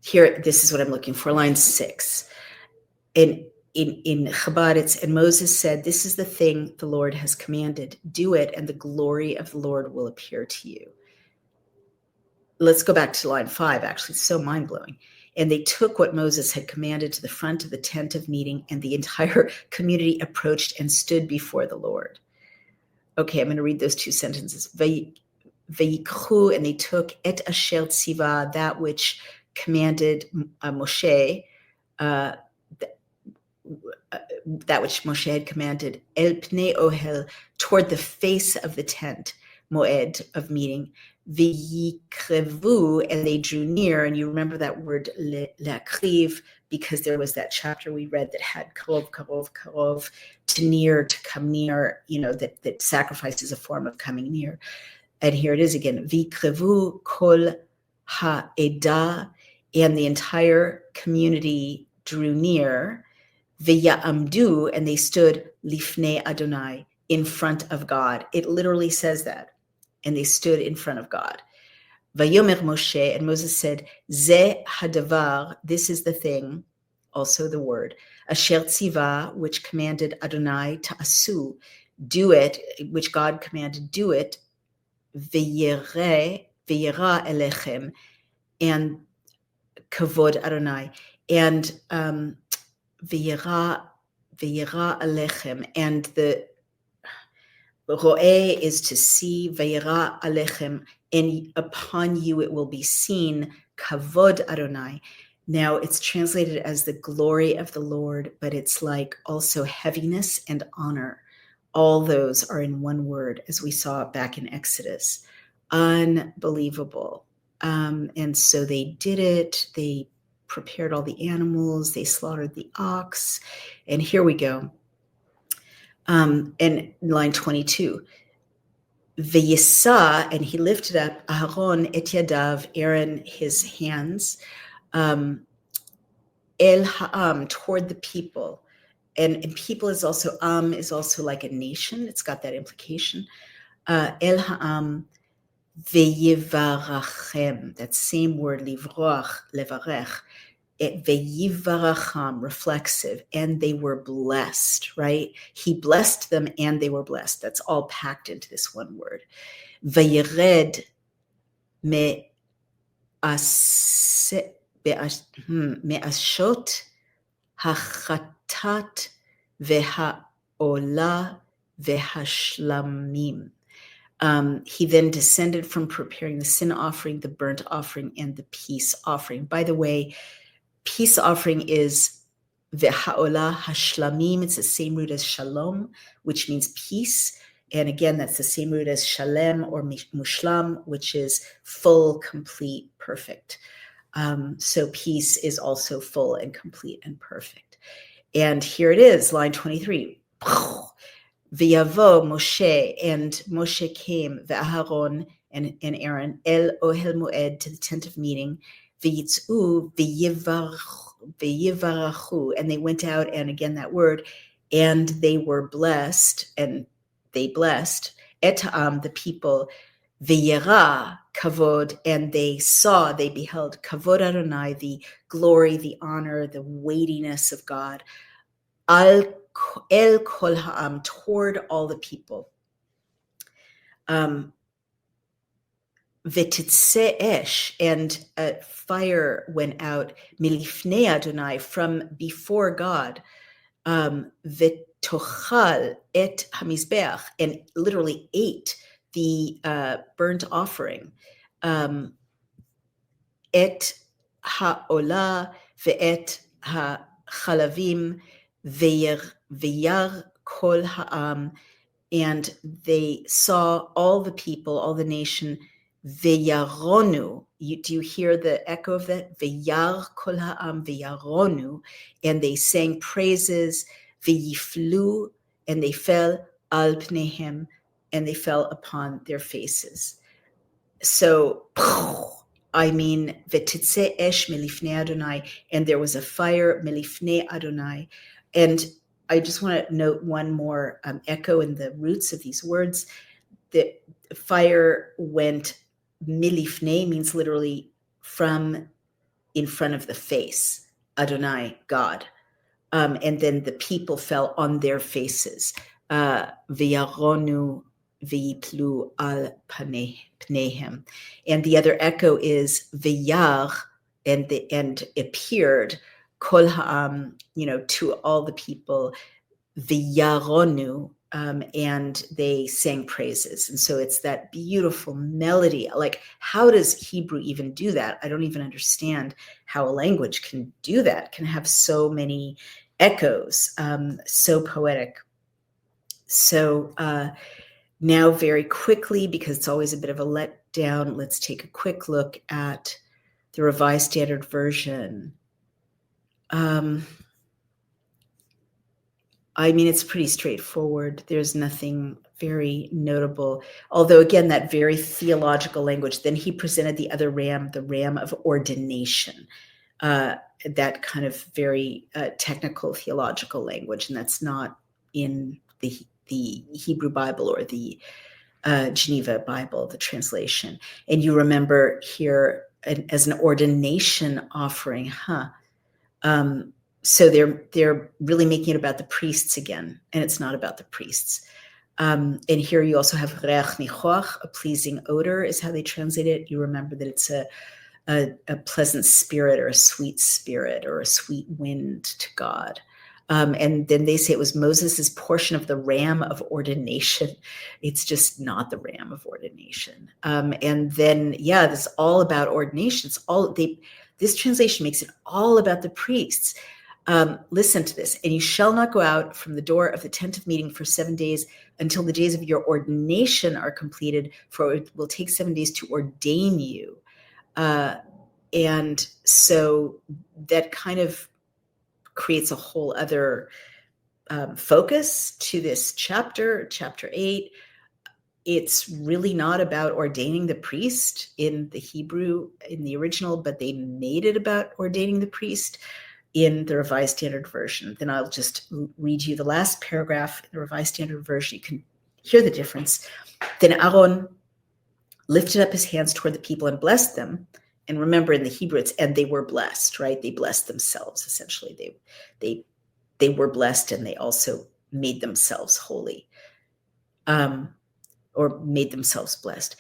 here, this is what I'm looking for, line 6. In Chabad, it's, and Moses said, this is the thing the Lord has commanded. Do it, and the glory of the Lord will appear to you. Let's go back to line 5, actually. It's so mind-blowing. And they took what Moses had commanded to the front of the tent of meeting, and the entire community approached and stood before the Lord. Okay, I'm going to read those 2 sentences. Vayikhu, and they took et asher tziva, that which commanded Moshe, that which Moshe had commanded, el pnei ohel, toward the face of the tent, moed, of meeting, v'yikrevu, and they drew near, and you remember that word le'akriv, because there was that chapter we read that had karov, karov, karov, to near, to come near, that sacrifice is a form of coming near. And here it is again, v'yikrevu kol ha'edah, and the entire community drew near, v'ya'amdu, and they stood lifnei Adonai, in front of God. It literally says that. And they stood in front of God. Vayomer Moshe, and Moses said, Ze hadavar, this is the thing, also the word, asher tziva, which commanded Adonai ta'asu, do it, which God commanded, do it, v'yera elechem, and kavod Adonai, and v'yera alechem, and the ro'eh is to see, v'yera alechem, and upon you it will be seen, kavod Adonai. Now it's translated as the glory of the Lord, but it's like also heaviness and honor. All those are in one word, as we saw back in Exodus. Unbelievable. And so they did it. They prepared all the animals. They slaughtered the ox. And here we go. And line 22. V'yisa, and he lifted up Aharon et yadav, Aaron his hands, el ha'am, toward the people. And people is also like a nation. It's got that implication. El ha'am ve'yivarachem, that same word, livroach, levarech, ve'yivaracham, reflexive, and they were blessed, right? He blessed them and they were blessed. That's all packed into this one word. Ve'yired me'ashot hachatat ve'ha'olah ve'hashlamim. He then descended from preparing the sin offering, the burnt offering, and the peace offering. By the way, peace offering is ve'ha'olah hashlamim. It's the same root as shalom, which means peace. And again, that's the same root as shalem or mushlam, which is full, complete, perfect. So peace is also full and complete and perfect. And here it is, line 23. V'yavo Moshe, and Moshe came, ve'Aharon, and Aaron, el ohel moed, to the tent of meeting, v'yitz'u v'yivarachu, and they went out, and again that word, and they were blessed, and they blessed, etam, the people, v'yera kavod, and they beheld kavod Adonai, the glory, the honor, the weightiness of God, el kol ha'am, toward all the people. V'titzeh esh, and a fire went out, milifnei Adonai, from before God, v'tochal et hamizbeach, and literally ate the burnt offering, et ha'olah ve'et ha'chalavim ve'yar kol ha'am, and they saw all the people, all the nation, ve'yaronu. Do you hear the echo of that? Ve'yar kol ha'am ve'yaronu, and they sang praises, ve'yiflu, and they fell al pneihem, and they fell upon their faces. So, I mean, v'titzeh esh milifnei Adonai, and there was a fire milifnei Adonai. And I just want to note one more echo in the roots of these words. The fire went milifnei, means literally from in front of the face, Adonai, God. And then the people fell on their faces. V'yaronu v'yiplu al pneihem. And the other echo is v'yar, and appeared, kol ha'am, to all the people, v'yaronu, and they sang praises. And so it's that beautiful melody. Like, how does Hebrew even do that? I don't even understand how a language can do that, can have so many echoes, so poetic. So now very quickly, because it's always a bit of a letdown, let's take a quick look at the Revised Standard Version. I mean, it's pretty straightforward. There's nothing very notable. Although, again, that very theological language. Then he presented the other ram, the ram of ordination, that kind of very technical theological language. And that's not in the Hebrew Bible or the Geneva Bible, the translation. And you remember here as an ordination offering, so they're really making it about the priests again, and it's not about the priests. And here you also have reach nichoach, a pleasing odor is how they translate it. You remember that it's a pleasant spirit or a sweet spirit or a sweet wind to God. And then they say it was Moses' portion of the ram of ordination. It's just not the ram of ordination. And then, this is all about ordination. This translation makes it all about the priests. Listen to this. And you shall not go out from the door of the tent of meeting for 7 days until the days of your ordination are completed, for it will take 7 days to ordain you. And so that kind of creates a whole other focus to this chapter 8. It's really not about ordaining the priest in the Hebrew, in the original, but they made it about ordaining the priest in the Revised Standard Version. Then I'll just read you the last paragraph in the Revised Standard Version. You can hear the difference. Then Aaron lifted up his hands toward the people and blessed them. And remember, in the Hebrew, it's and they were blessed, right? They blessed themselves, essentially. They were blessed, and they also made themselves holy, or made themselves blessed.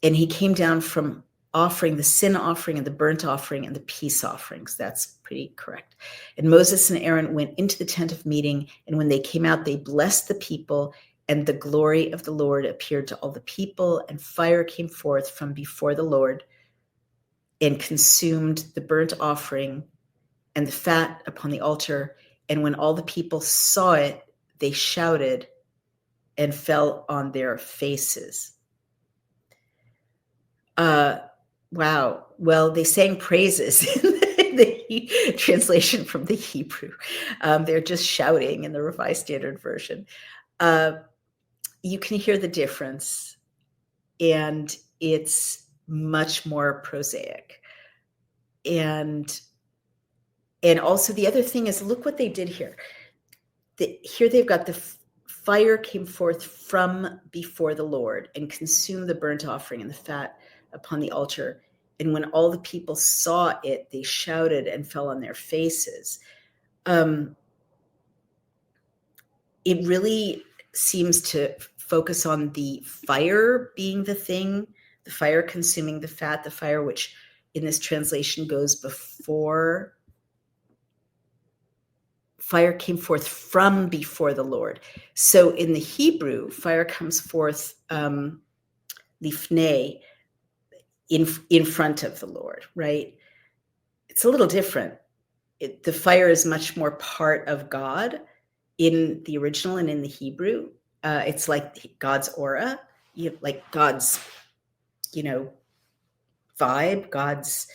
And he came down from offering the sin offering and the burnt offering and the peace offerings. That's pretty correct. And Moses and Aaron went into the tent of meeting, and when they came out, they blessed the people, and the glory of the Lord appeared to all the people, and fire came forth from before the Lord and consumed the burnt offering and the fat upon the altar. And when all the people saw it, they shouted and fell on their faces. Wow. Well, they sang praises in the translation from the Hebrew. They're just shouting in the Revised Standard Version. You can hear the difference, and it's much more prosaic. And also the other thing is, look what they did here. Here they've got the fire came forth from before the Lord and consumed the burnt offering and the fat upon the altar. And when all the people saw it, they shouted and fell on their faces. It really seems to focus on the fire being the thing, the fire consuming the fat, the fire which in this translation goes before. Fire came forth from before the Lord. So in the Hebrew, fire comes forth lifnei, in front of the Lord, right? It's a little different. The fire is much more part of God in the original and in the Hebrew. It's like God's aura, like God's, vibe, God's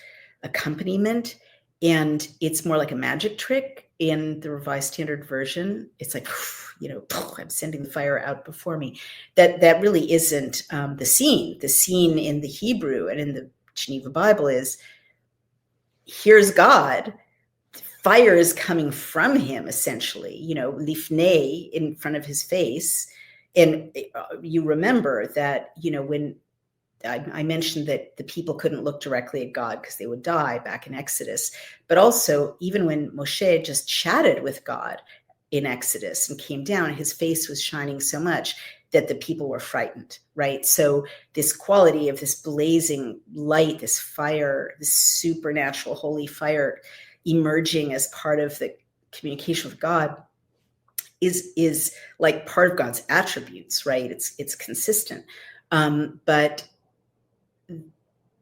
accompaniment. And it's more like a magic trick in the Revised Standard Version. It's like, I'm sending the fire out before me. That really isn't the scene. The scene in the Hebrew and in the Geneva Bible is, here's God. Fire is coming from him, essentially, lifnei, in front of his face. And you remember that, when I mentioned that the people couldn't look directly at God because they would die back in Exodus. But also, even when Moshe just chatted with God in Exodus and came down, his face was shining so much that the people were frightened, right? So this quality of this blazing light, this fire, this supernatural holy fire emerging as part of the communication with God is like part of God's attributes, right? It's consistent. But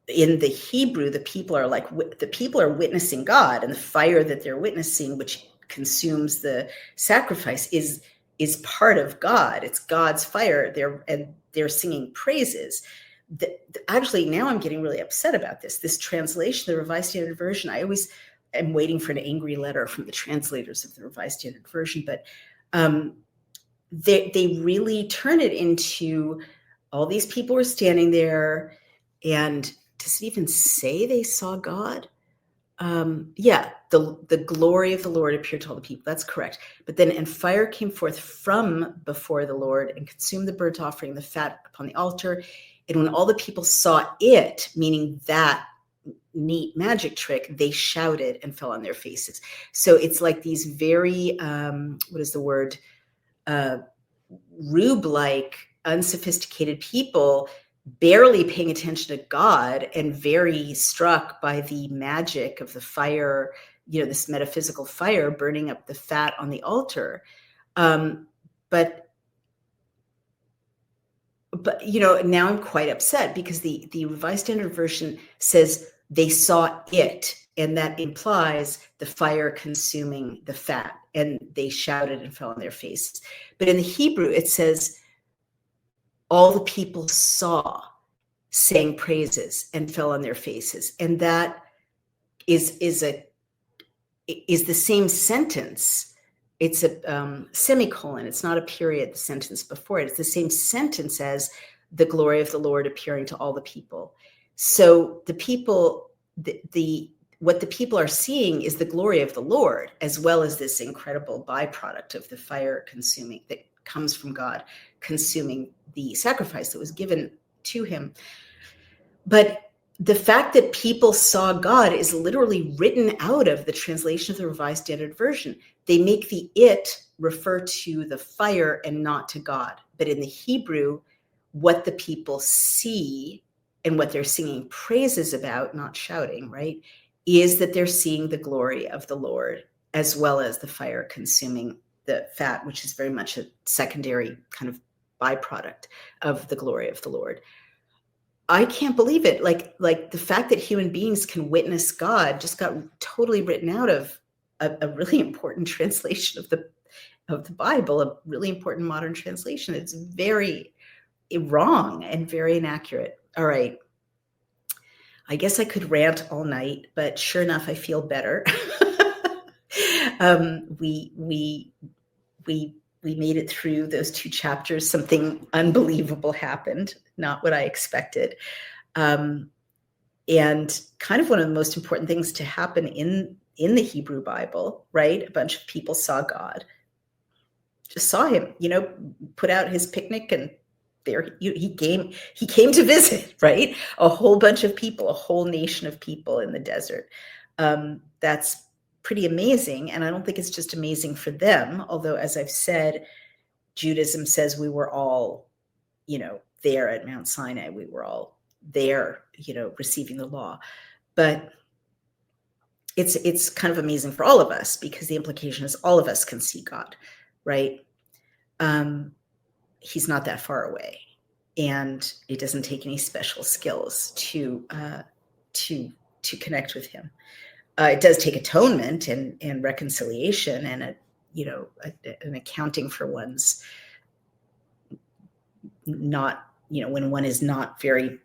in the Hebrew, the people are witnessing God, and the fire that they're witnessing, which consumes the sacrifice, is part of God. It's God's fire. They're singing praises. Actually, now I'm getting really upset about this. This translation, the Revised Standard Version, I always am waiting for an angry letter from the translators of the Revised Standard Version, but they really turn it into all these people were standing there, and does it even say they saw God? Yeah, the glory of the Lord appeared to all the people. That's correct. But then, and fire came forth from before the Lord and consumed the burnt offering, the fat upon the altar. And when all the people saw it, meaning that neat magic trick, they shouted and fell on their faces. So it's like these very, what is the word? Rube-like, unsophisticated people barely paying attention to God and very struck by the magic of the fire, this metaphysical fire burning up the fat on the altar. But now I'm quite upset because the Revised Standard Version says they saw it, and that implies the fire consuming the fat, and they shouted and fell on their faces. But in the Hebrew, it says all the people saw, sang praises, and fell on their faces. And that is the same sentence. It's a semicolon. It's not a period, the sentence before it. It's the same sentence as the glory of the Lord appearing to all the people. So the people, what the people are seeing is the glory of the Lord, as well as this incredible byproduct of the fire consuming that comes from God, consuming the sacrifice that was given to him. But the fact that people saw God is literally written out of the translation of the Revised Standard Version. They make the it refer to the fire and not to God. But in the Hebrew, what the people see and what they're singing praises about, not shouting, right, is that they're seeing the glory of the Lord, as well as the fire consuming the fat, which is very much a secondary kind of byproduct of the glory of the Lord. I can't believe it. Like the fact that human beings can witness God just got totally written out of a really important translation of the Bible, a really important modern translation. It's very wrong and very inaccurate. All right. I guess I could rant all night, but sure enough, I feel better. We made it through those 2 chapters. Something unbelievable happened, not what I expected. And kind of one of the most important things to happen in the Hebrew Bible, right? A bunch of people saw God, just saw him, put out his picnic, and there he came to visit, right? A whole bunch of people, a whole nation of people in the desert. That's pretty amazing. And I don't think it's just amazing for them, although, as I've said, Judaism says we were all, there at Mount Sinai. We were all there, receiving the law. But it's kind of amazing for all of us, because the implication is all of us can see God, right? He's not that far away, and it doesn't take any special skills to connect with him. It does take atonement and reconciliation and an accounting for one's not, when one is not very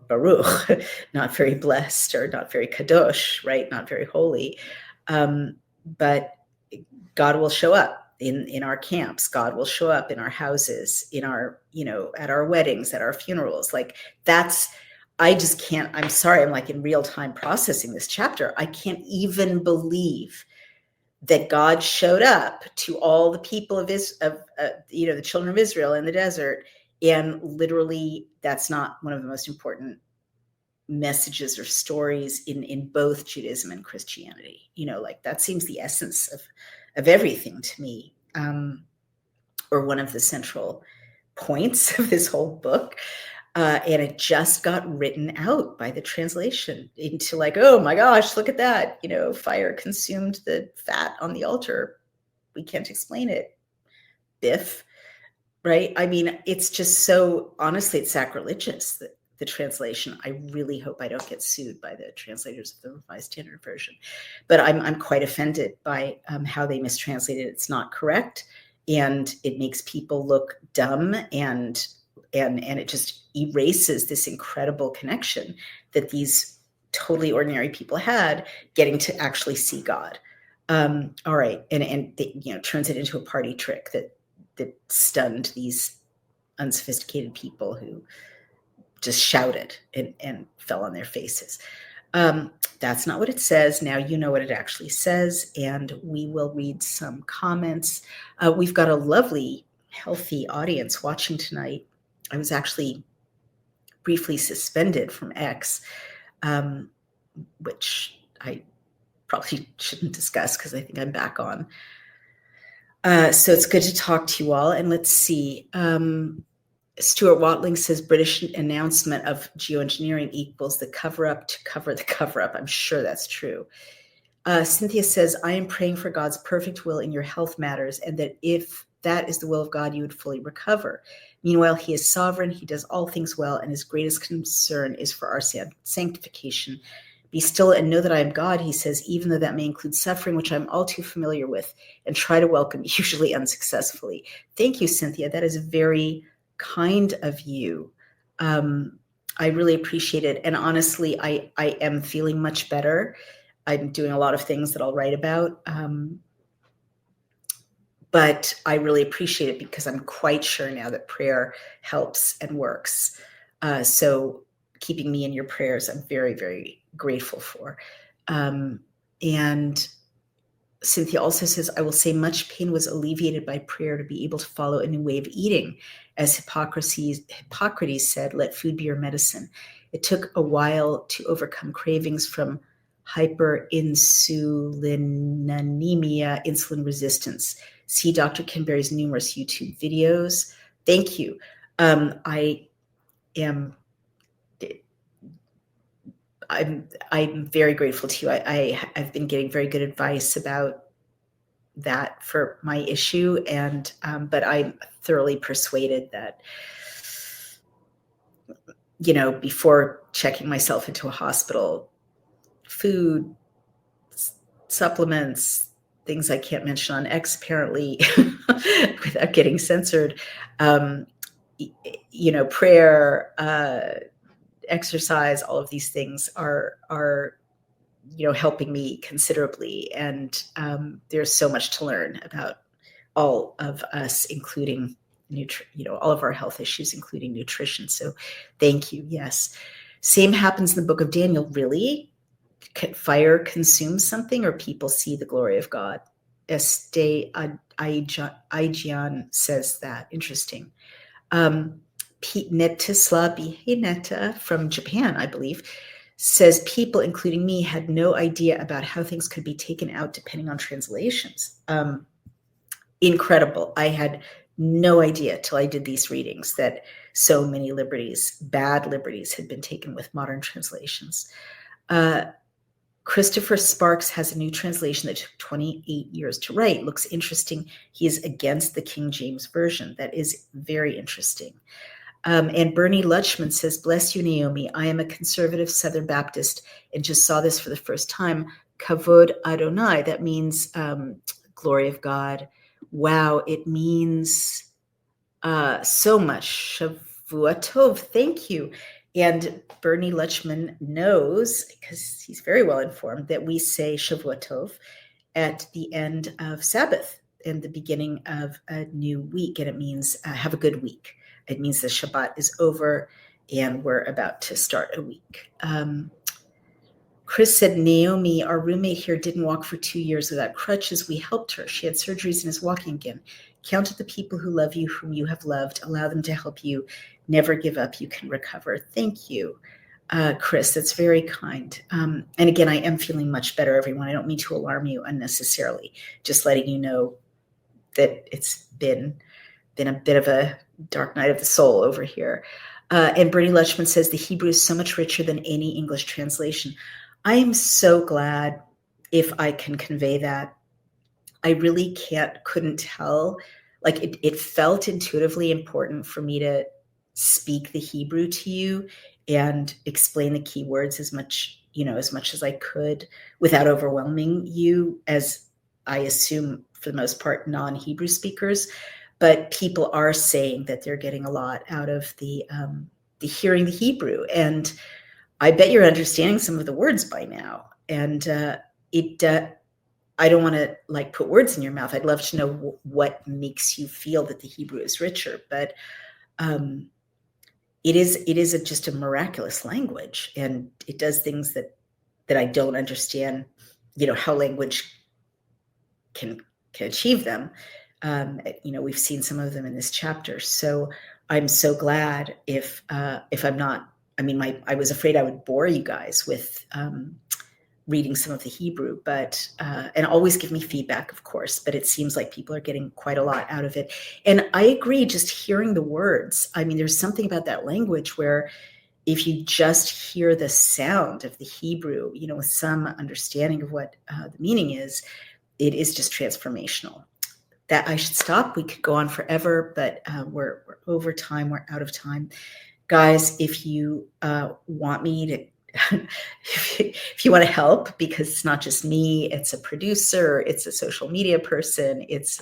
baruch, not very blessed, or not very kadosh, right? Not very holy. But God will show up in our camps. God will show up in our houses, in our, at our weddings, at our funerals. Like I just can't, I'm sorry, I'm like in real time processing this chapter. I can't even believe that God showed up to all the people of the children of Israel in the desert. And literally, that's not one of the most important messages or stories in both Judaism and Christianity. That seems the essence of everything to me, or one of the central points of this whole book. And it just got written out by the translation into like, oh my gosh, look at that. Fire consumed the fat on the altar. We can't explain it. Biff, right? I mean, it's just so, honestly, it's sacrilegious, the translation. I really hope I don't get sued by the translators of the Revised Standard Version. But I'm quite offended by how they mistranslated it. It's not correct. And it makes people look dumb, and it just erases this incredible connection that these totally ordinary people had, getting to actually see God. All right, and turns it into a party trick that stunned these unsophisticated people who just shouted and fell on their faces. That's not what it says. Now you know what it actually says, and we will read some comments. We've got a lovely, healthy audience watching tonight. I was actually briefly suspended from X, which I probably shouldn't discuss because I think I'm back on. So it's good to talk to you all. And let's see. Stuart Watling says British announcement of geoengineering equals the cover-up to cover the cover-up. I'm sure that's true. Cynthia says, I am praying for God's perfect will in your health matters, and that if that is the will of God, you would fully recover. Meanwhile, he is sovereign, he does all things well, and his greatest concern is for our sanctification. Be still and know that I am God, he says, even though that may include suffering, which I'm all too familiar with, and try to welcome, usually unsuccessfully. Thank you, Cynthia. That is very kind of you. I really appreciate it. And honestly, I am feeling much better. I'm doing a lot of things that I'll write about. But I really appreciate it because I'm quite sure now that prayer helps and works. So keeping me in your prayers, I'm very, very grateful for. And Cynthia also says, I will say much pain was alleviated by prayer to be able to follow a new way of eating. As Hippocrates said, let food be your medicine. It took a while to overcome cravings from hyperinsulinemia, insulin resistance. See Dr. Kenberry's numerous YouTube videos. Thank you. I'm very grateful to you. I've been getting very good advice about that for my issue, and but I'm thoroughly persuaded that, before checking myself into a hospital, food, supplements, things I can't mention on X apparently without getting censored, prayer, exercise, all of these things are helping me considerably. And there's so much to learn about all of us, including all of our health issues, including nutrition. So thank you. Yes. Same happens in the book of Daniel. Really? Fire consumes something, or people see the glory of God? Este Aijian says that. Interesting. Netisla Biheneta from Japan, I believe, says people, including me, had no idea about how things could be taken out depending on translations. Incredible. I had no idea till I did these readings that so many bad liberties, had been taken with modern translations. Christopher Sparks has a new translation that took 28 years to write. Looks interesting. He is against the King James Version. That is very interesting. And Bernie Lutchman says, bless you, Naomi. I am a conservative Southern Baptist and just saw this for the first time. Kavod Adonai. That means glory of God. Wow. It means so much. Shavua Tov. Thank you. And Bernie Lutchman knows, because he's very well informed, that we say Shavua Tov at the end of Sabbath and the beginning of a new week. And it means have a good week. It means the Shabbat is over and we're about to start a week. Chris said, Naomi, our roommate here, didn't walk for 2 years without crutches. We helped her. She had surgeries and is walking again. Count the people who love you, whom you have loved. Allow them to help you. Never give up. You can recover. Thank you, Chris. That's very kind. And again, I am feeling much better, everyone. I don't mean to alarm you unnecessarily. Just letting you know that it's been a bit of a dark night of the soul over here. And Bernie Lutchman says the Hebrew is so much richer than any English translation. I am so glad if I can convey that. I really couldn't tell. Like it felt intuitively important for me to speak the Hebrew to you and explain the key words as much as I could without overwhelming you, as I assume for the most part non-Hebrew speakers. But people are saying that they're getting a lot out of the hearing the Hebrew, and I bet you're understanding some of the words by now. And I don't want to put words in your mouth. I'd love to know what makes you feel that the Hebrew is richer, but it is just a miraculous language, and it does things that that I don't understand, how language can achieve them. We've seen some of them in this chapter. So I'm so glad if I'm not, I was afraid I would bore you guys with reading some of the Hebrew, but and always give me feedback, of course, but it seems like people are getting quite a lot out of it. And I agree, just hearing the words, there's something about that language where if you just hear the sound of the Hebrew, with some understanding of what the meaning is, it is just transformational. That I should stop. We could go on forever, but we're over time. We're out of time. Guys, if you want me to, if you want to help, because it's not just me, it's a producer, it's a social media person, it's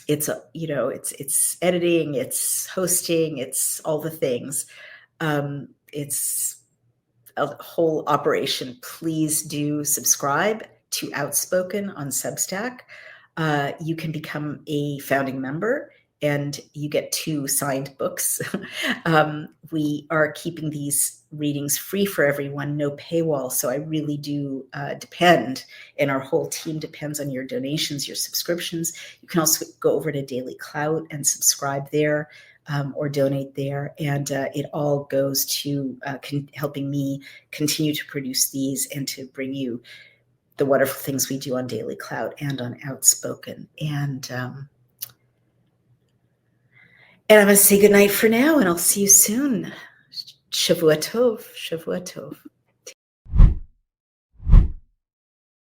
editing, it's hosting, it's all the things. It's a whole operation. Please do subscribe to Outspoken on Substack. You can become a founding member and you get 2 signed books. We are keeping these readings free for everyone, no paywall. So I really do depend, and our whole team depends on your donations, your subscriptions. You can also go over to Daily Clout and subscribe there. Or donate there, and it all goes to helping me continue to produce these and to bring you the wonderful things we do on Daily Clout and on Outspoken. And I'm going to say goodnight for now, and I'll see you soon. Shavua tov, Shavua tov.